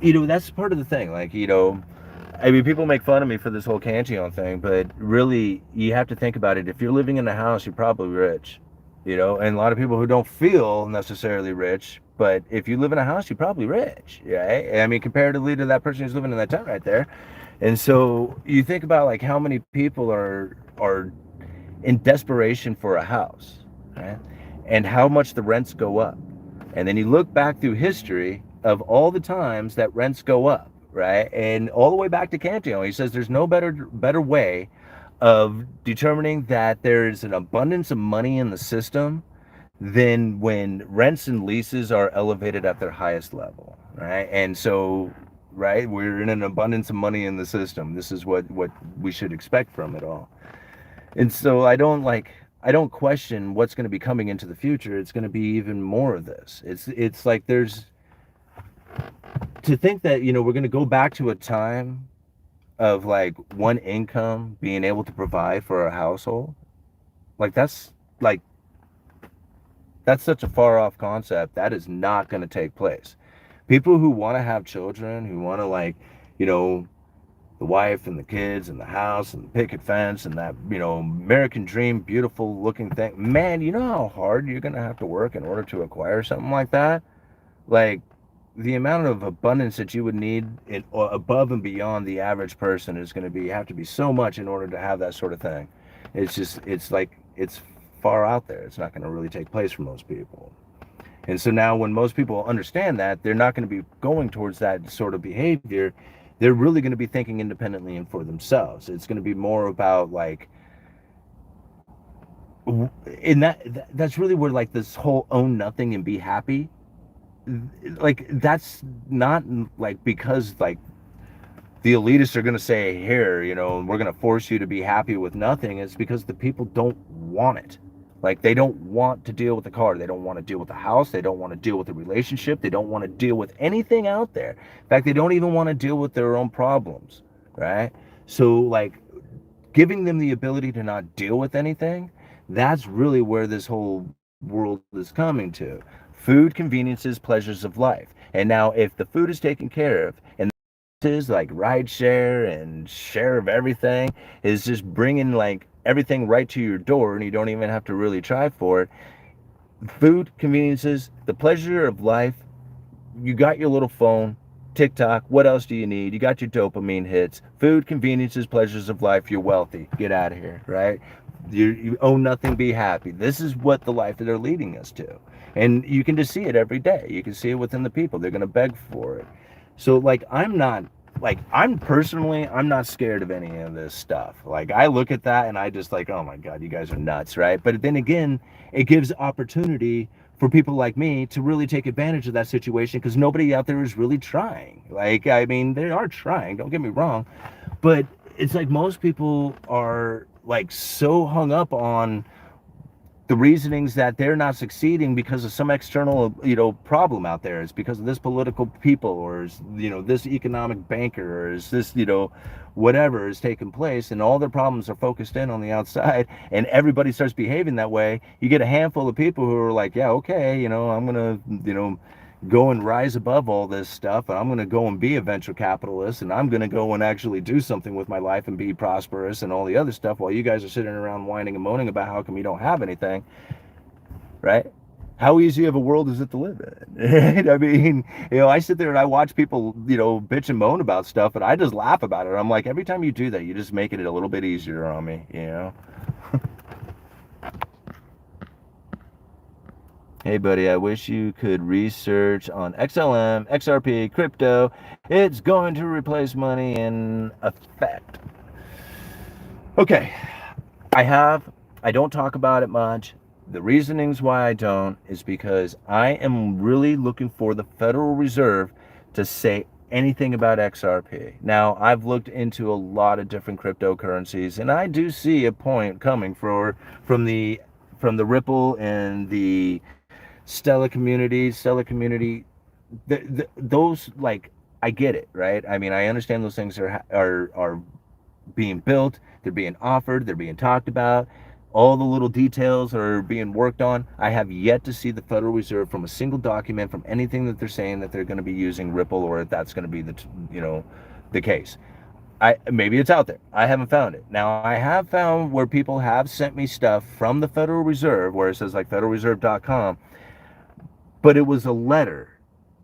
that's part of the thing. Like, I mean, people make fun of me for this whole Cantillon thing, but really, you have to think about it. If you're living in a house, you're probably rich, and a lot of people who don't feel necessarily rich, but if you live in a house, you're probably rich, right? I mean, comparatively to that person who's living in that tent right there. And so you think about, like, how many people are in desperation for a house, right? And how much the rents go up. And then you look back through history of all the times that rents go up, right? And all the way back to Cantillon, he says there's no better way of determining that there's an abundance of money in the system than when rents and leases are elevated at their highest level, right? And so, right, we're in an abundance of money in the system. This is what we should expect from it all. And so I don't question what's going to be coming into the future. It's going to be even more of this. It's like, there's, to think that, we're going to go back to a time of, like, one income being able to provide for a household. Like, like that's such a far off concept. That is not going to take place. People who want to have children, who want to, like, the wife and the kids and the house and the picket fence and that, American dream, beautiful looking thing, man, you know how hard you're going to have to work in order to acquire something like that? Like, the amount of abundance that you would need above and beyond the average person is going to have to be so much in order to have that sort of thing. It's like, it's far out there. It's not going to really take place for most people. And so now, when most people understand that, they're not going to be going towards that sort of behavior. They're really going to be thinking independently and for themselves. It's going to be more about, like, and that's really where, like, this whole own nothing and be happy, like, that's not, like, because, like, the elitists are going to say, here, we're going to force you to be happy with nothing. It's because the people don't want it. Like, they don't want to deal with the car. They don't want to deal with the house. They don't want to deal with the relationship. They don't want to deal with anything out there. In fact, they don't even want to deal with their own problems, right? So, like, giving them the ability to not deal with anything, That's really where this whole world is coming to. Food, conveniences, pleasures of life. And now, if the food is taken care of, and is like ride share and share of everything is just bringing like everything right to your door, and you don't even have to really try for it. Food, conveniences, the pleasure of life, you got your little phone, TikTok, what else do you need? You got your dopamine hits, food, conveniences, pleasures of life, you're wealthy. Get out of here, right? You own nothing, be happy. This is what the life that they're leading us to. And you can just see it every day. You can see it within the people. They're going to beg for it. So, like, I'm personally, I'm not scared of any of this stuff. Like, I look at that and I just like, oh my God, you guys are nuts, right? But then again, it gives opportunity for people like me to really take advantage of that situation because nobody out there is really trying. Like, I mean, they are trying, don't get me wrong, but it's like most people are like so hung up on the reasonings that they're not succeeding because of some external, problem out there. It's because of this political people, or is, this economic banker, or is this, whatever is taking place, and all their problems are focused in on the outside, and everybody starts behaving that way. You get a handful of people who are like, yeah, okay, I'm gonna, go and rise above all this stuff, and I'm going to go and be a venture capitalist, and I'm going to go and actually do something with my life and be prosperous and all the other stuff, while you guys are sitting around whining and moaning about how come you don't have anything, right? How easy of a world is it to live in? Right? I mean, I sit there and I watch people, bitch and moan about stuff, and I just laugh about it. I'm like, every time you do that, you're just making it a little bit easier on me. Hey, buddy, I wish you could research on XLM, XRP, crypto. It's going to replace money in effect. Okay, I have. I don't talk about it much. The reasonings why I don't is because I am really looking for the Federal Reserve to say anything about XRP. Now, I've looked into a lot of different cryptocurrencies, and I do see a point coming from the from the Ripple and the Stellar community, those, like, I get it, right? I mean, I understand those things are being built, they're being offered, they're being talked about. All the little details are being worked on. I have yet to see the Federal Reserve from a single document, from anything that they're saying that they're going to be using Ripple, or if that's going to be the case. Maybe it's out there. I haven't found it. Now, I have found where people have sent me stuff from the Federal Reserve where it says like federalreserve.com, but it was a letter,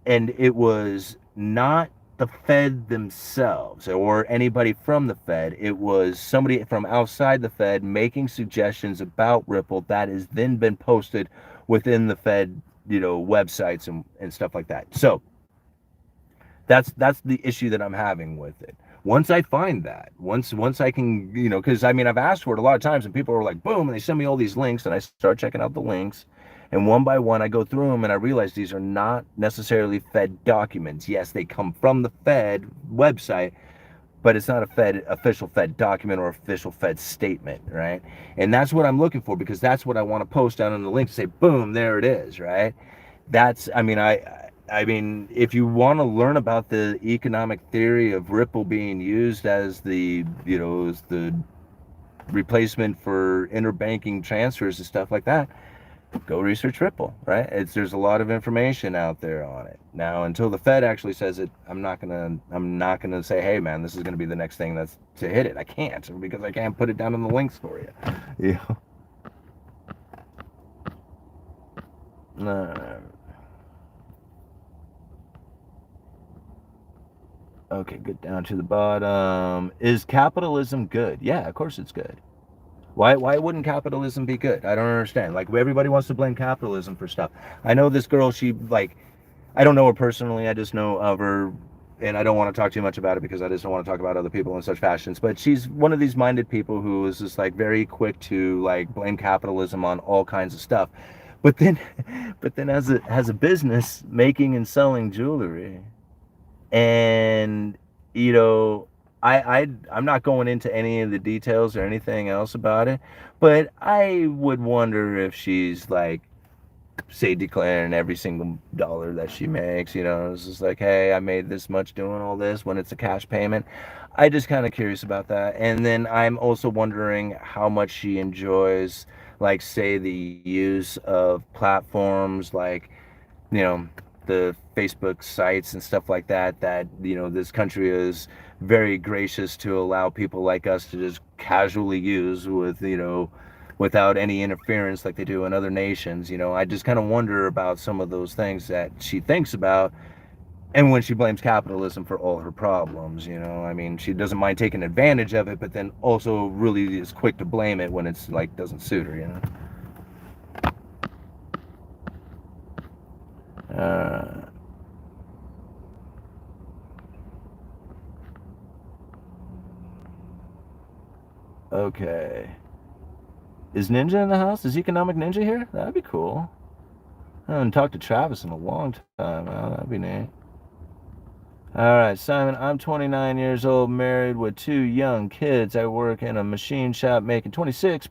and it was not the Fed themselves or anybody from the Fed. It was somebody from outside the Fed making suggestions about Ripple that has then been posted within the Fed, websites and stuff like that. So that's the issue that I'm having with it. Once I find that, once I can, because I mean, I've asked for it a lot of times, and people are like, boom, and they send me all these links, and I start checking out the links, and one by one I go through them, and I realize these are not necessarily Fed documents. Yes, they come from the Fed website, but it's not a Fed official Fed document or official Fed statement, right? And that's what I'm looking for, because that's what I want to post down on the link to say, boom, there it is, right? That's, I mean, if you want to learn about the economic theory of Ripple being used as the replacement for interbanking transfers and stuff like that, go research Ripple, right? There's a lot of information out there on it. Now, until the Fed actually says it, I'm not gonna say, hey man, this is gonna be the next thing that's to hit it. I can't, because I can't put it down in the links for you. Yeah. No. Okay, get down to the bottom. Is capitalism good? Yeah, of course it's good. Why wouldn't capitalism be good? I don't understand. Like, everybody wants to blame capitalism for stuff. I know this girl, she, like, I don't know her personally, I just know of her, and I don't want to talk too much about it because I just don't want to talk about other people in such fashions, but she's one of these minded people who is just like very quick to like blame capitalism on all kinds of stuff. But then but then as a business making and selling jewelry, and you know I'm not going into any of the details or anything else about it, but I would wonder if she's like, say, declaring every single dollar that she makes. It's just like, hey, I made this much doing all this, when it's a cash payment. I just kind of curious about that. And then I'm also wondering how much she enjoys like say the use of platforms like, you know, the Facebook sites and stuff like that, that, this country is very gracious to allow people like us to just casually use with, without any interference like they do in other nations. I just kind of wonder about some of those things that she thinks about, and when she blames capitalism for all her problems. I mean, she doesn't mind taking advantage of it, but then also really is quick to blame it when it's like doesn't suit her. uh okay, is Ninja in the house? Is Economic Ninja here? That'd be cool. I haven't talked to Travis in a long time. Oh, that'd be neat. All right, Simon, I'm 29 years old, married with 2 young kids. I work in a machine shop making 26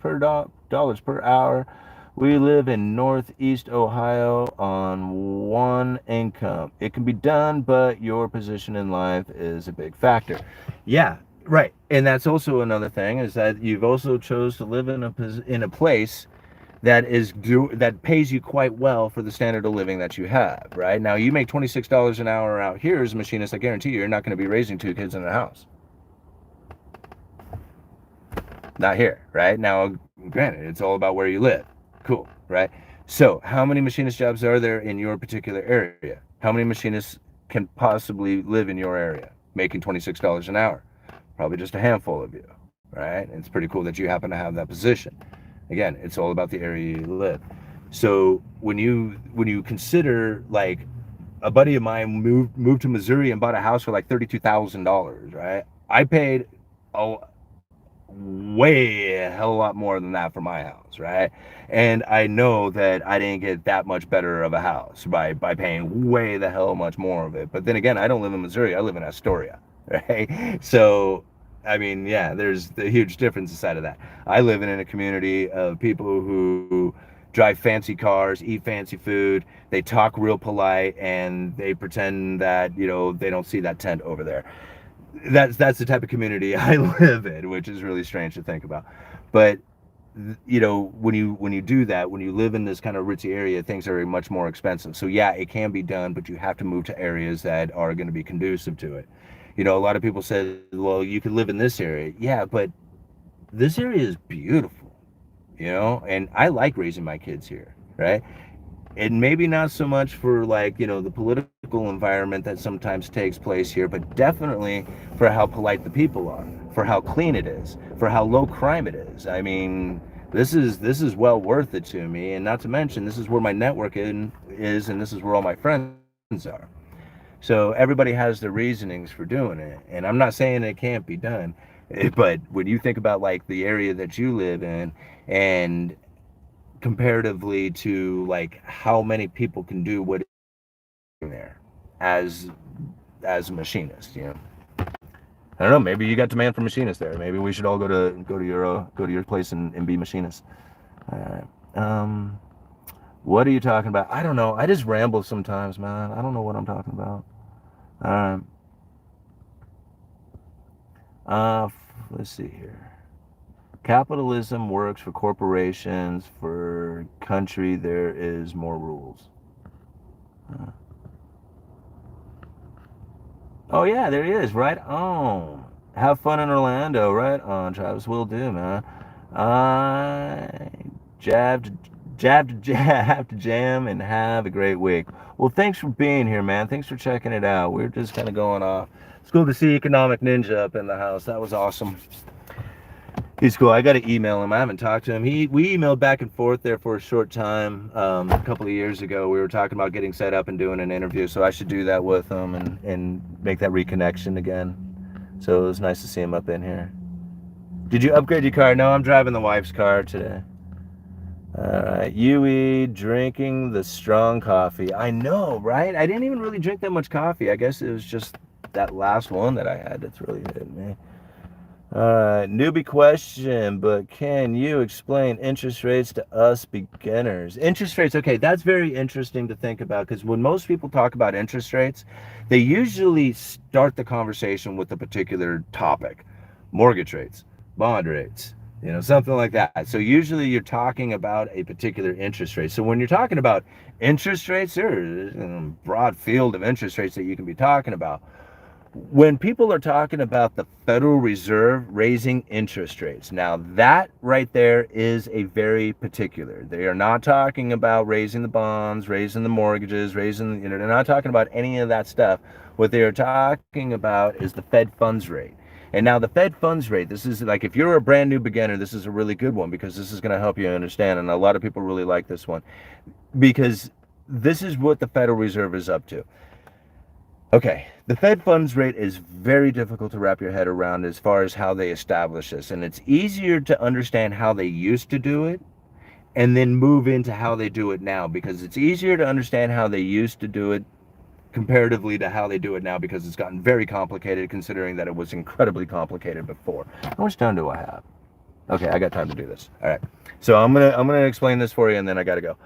dollars per hour. We live in Northeast Ohio on one income. It can be done, but your position in life is a big factor. Yeah, right. And that's also another thing, is that you've also chose to live in a place that pays you quite well for the standard of living that you have. Right now, you make $26 an hour out here as a machinist. I guarantee you're not going to be raising 2 kids in a house. Not here, right? Now, granted, it's all about where you live. Cool, right? So, how many machinist jobs are there in your particular area? How many machinists can possibly live in your area making $26 an hour? Probably just a handful of you, right? And it's pretty cool that you happen to have that position. Again, it's all about the area you live. So when you consider, like, a buddy of mine moved to Missouri and bought a house for like $32,000, right? I paid a way a hell of a lot more than that for my house, right? And I know that I didn't get that much better of a house by paying way the hell much more of it. But then again, I don't live in Missouri. I live in Astoria, right? So I mean, yeah, there's the huge difference inside of that. I live in a community of people who drive fancy cars, eat fancy food, they talk real polite, and they pretend that, they don't see that tent over there. That's the type of community I live in, which is really strange to think about. But when you do that, when you live in this kind of ritzy area, things are much more expensive. So yeah, it can be done, but you have to move to areas that are going to be conducive to it. A lot of people said, well, you could live in this area. Yeah, but this area is beautiful, and I like raising my kids here, right? And maybe not so much for, like, the political environment that sometimes takes place here, but definitely for how polite the people are, for how clean it is, for how low crime it is. I mean, this is well worth it to me, and not to mention, this is where my network is, and this is where all my friends are. So everybody has their reasonings for doing it, and I'm not saying it can't be done, but when you think about, like, the area that you live in, and comparatively to, like, how many people can do what is there as a machinist. I don't know, maybe you got demand for machinists there. Maybe we should all go to your place and be machinists. All right. What are you talking about? I don't know. I just ramble sometimes, man. I don't know what I'm talking about. All right. Let's see here. Capitalism works for corporations. For country, there is more rules. Oh yeah, there he is. Right on. Have fun in Orlando. Right on, Travis. Will do, man. I jabbed, jab to jam, and have a great week. Well, thanks for being here, man. Thanks for checking it out. We're just kind of going off. It's cool to see Economic Ninja up in the house. That was awesome. He's cool. I got to email him. I haven't talked to him. We emailed back and forth there for a short time a couple of years ago. We were talking about getting set up and doing an interview, so I should do that with him and make that reconnection again. So it was nice to see him up in here. Did you upgrade your car? No, I'm driving the wife's car today. All right, Yui drinking the strong coffee. I know, right? I didn't even really drink that much coffee. I guess it was just that last one that I had that's really hitting me. Newbie question, but can you explain interest rates to us beginners? Interest rates, okay, that's very interesting to think about, because when most people talk about interest rates, they usually start the conversation with a particular topic: mortgage rates, bond rates, something like that. So usually you're talking about a particular interest rate. So when you're talking about interest rates, there's a broad field of interest rates that you can be talking about. When people are talking about the Federal Reserve raising interest rates, now that right there is a very particular. They are not talking about raising the bonds, raising the mortgages, they're not talking about any of that stuff. What they are talking about is the Fed funds rate. And now the Fed funds rate, this is like, if you're a brand new beginner, this is a really good one because this is going to help you understand. And a lot of people really like this one because this is what the Federal Reserve is up to. Okay, the Fed funds rate is very difficult to wrap your head around as far as how they establish this. And it's easier to understand how they used to do it and then move into how they do it now, because it's easier to understand how they used to do it comparatively to how they do it now, because it's gotten very complicated considering that it was incredibly complicated before. How much time do I have? Okay, I got time to do this. All right. So I'm gonna explain this for you and then I gotta go.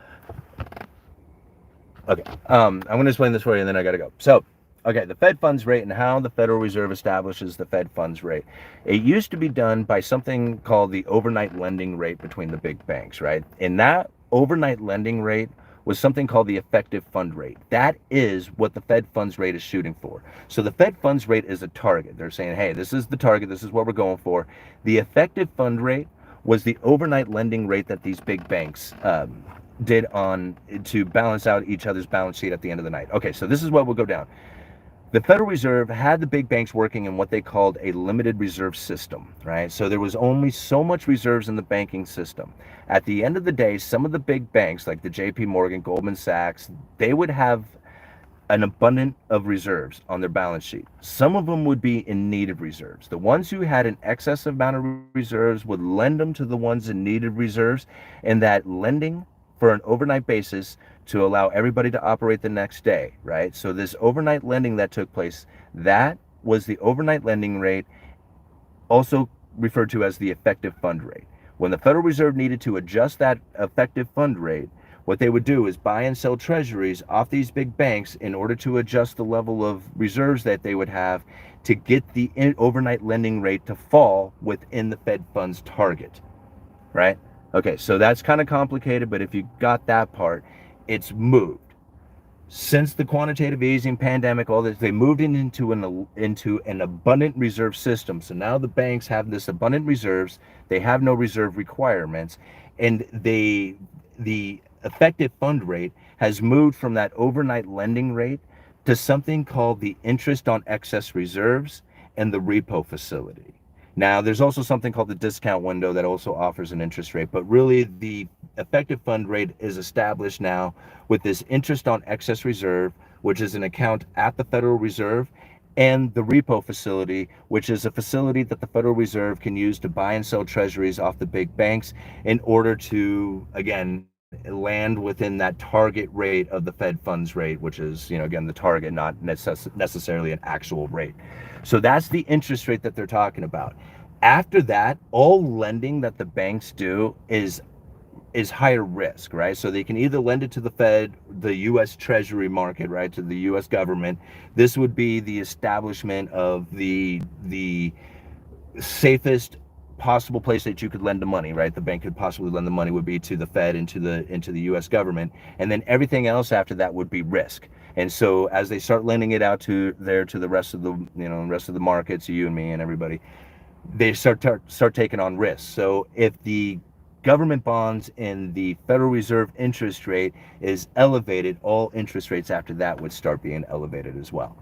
Okay. I'm gonna explain this for you and then I gotta go. So okay, the Fed funds rate and how the Federal Reserve establishes the Fed funds rate. It used to be done by something called the overnight lending rate between the big banks, right? And that overnight lending rate was something called the effective fund rate. That is what the Fed funds rate is shooting for. So the Fed funds rate is a target. They're saying, hey, this is the target. This is what we're going for. The effective fund rate was the overnight lending rate that these big banks did on to balance out each other's balance sheet at the end of the night. Okay, so this is what will go down. The Federal Reserve had the big banks working in what they called a limited reserve system, right? So there was only so much reserves in the banking system. At the end of the day, some of the big banks like the JP Morgan, Goldman Sachs, they would have an abundance of reserves on their balance sheet. Some of them would be in need of reserves. The ones who had an excess amount of reserves would lend them to the ones in need of reserves, and that lending for an overnight basis to allow everybody to operate the next day, right? So this overnight lending that took place, that was the overnight lending rate, also referred to as the effective fund rate. When the Federal Reserve needed to adjust that effective fund rate, what they would do is buy and sell treasuries off these big banks in order to adjust the level of reserves that they would have to get the overnight lending rate to fall within the Fed funds target, right? Okay, so that's kind of complicated, but if you got that part, it's moved. Since the quantitative easing, pandemic, all this, they moved it into an abundant reserve system. So now the banks have this abundant reserves. They have no reserve requirements, and the effective fund rate has moved from that overnight lending rate to something called the interest on excess reserves and the repo facility. Now, there's also something called the discount window that also offers an interest rate, but really the effective fund rate is established now with this interest on excess reserve, which is an account at the Federal Reserve, and the repo facility, which is a facility that the Federal Reserve can use to buy and sell treasuries off the big banks in order to, again, land within that target rate of the Fed funds rate, which is, again, the target, not necessarily an actual rate. So that's the interest rate that they're talking about. After that, all lending that the banks do is higher risk, right? So they can either lend it to the Fed, the US Treasury market, right, to the US government. This would be the establishment of the safest possible place that you could lend the money, right? The bank could possibly lend the money would be to the Fed and to the US government, and then everything else after that would be risk. And so as they start lending it out to the rest of the rest of the markets, you and me and everybody, they start taking on risks. So if the government bonds and the Federal Reserve interest rate is elevated, all interest rates after that would start being elevated as well.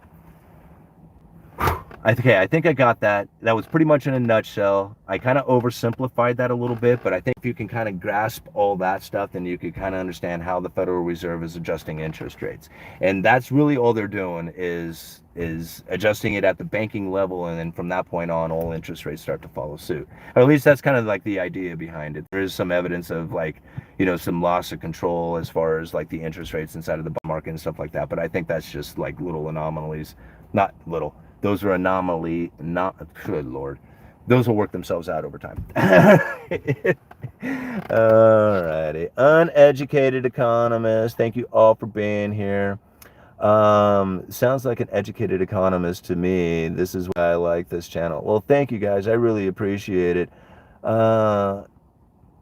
Okay, I think I got that. That was pretty much in a nutshell. I kind of oversimplified that a little bit, but I think if you can kind of grasp all that stuff, then you can kind of understand how the Federal Reserve is adjusting interest rates. And that's really all they're doing is adjusting it at the banking level, and then from that point on, all interest rates start to follow suit. Or at least that's kind of like the idea behind it. There is some evidence of some loss of control as far as like the interest rates inside of the bond market and stuff like that, but I think that's just like little anomalies. Not little. Those are anomaly, not, good Lord. Those will work themselves out over time. Alrighty. Uneducated Economist. Thank you all for being here. Sounds like an educated economist to me. This is why I like this channel. Well, thank you guys. I really appreciate it. Uh,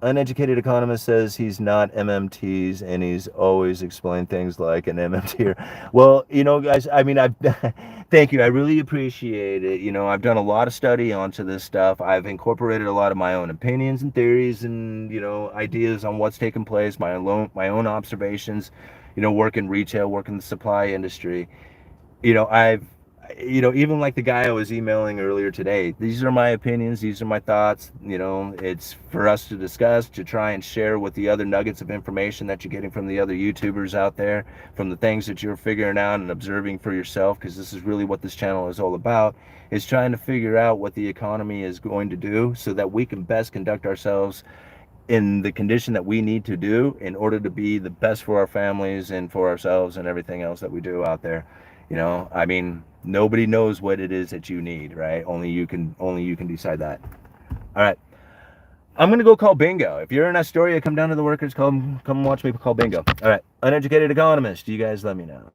Uneducated Economist says he's not MMTs and he's always explained things like an MMTer. Well, guys, I mean, thank you. I really appreciate it. I've done a lot of study onto this stuff. I've incorporated a lot of my own opinions and theories and, ideas on what's taken place, my own observations, work in retail, work in the supply industry. I've even like the guy I was emailing earlier today, these are my opinions, these are my thoughts. It's for us to discuss, to try and share with the other nuggets of information that you're getting from the other YouTubers out there, from the things that you're figuring out and observing for yourself, because this is really what this channel is all about, is trying to figure out what the economy is going to do so that we can best conduct ourselves in the condition that we need to do in order to be the best for our families and for ourselves and everything else that we do out there. I mean, nobody knows what it is that you need, right? Only you can decide that. All right. I'm gonna go call bingo. If you're in Astoria, come down to the workers, come watch me call bingo. All right. Uneducated Economist, you guys let me know.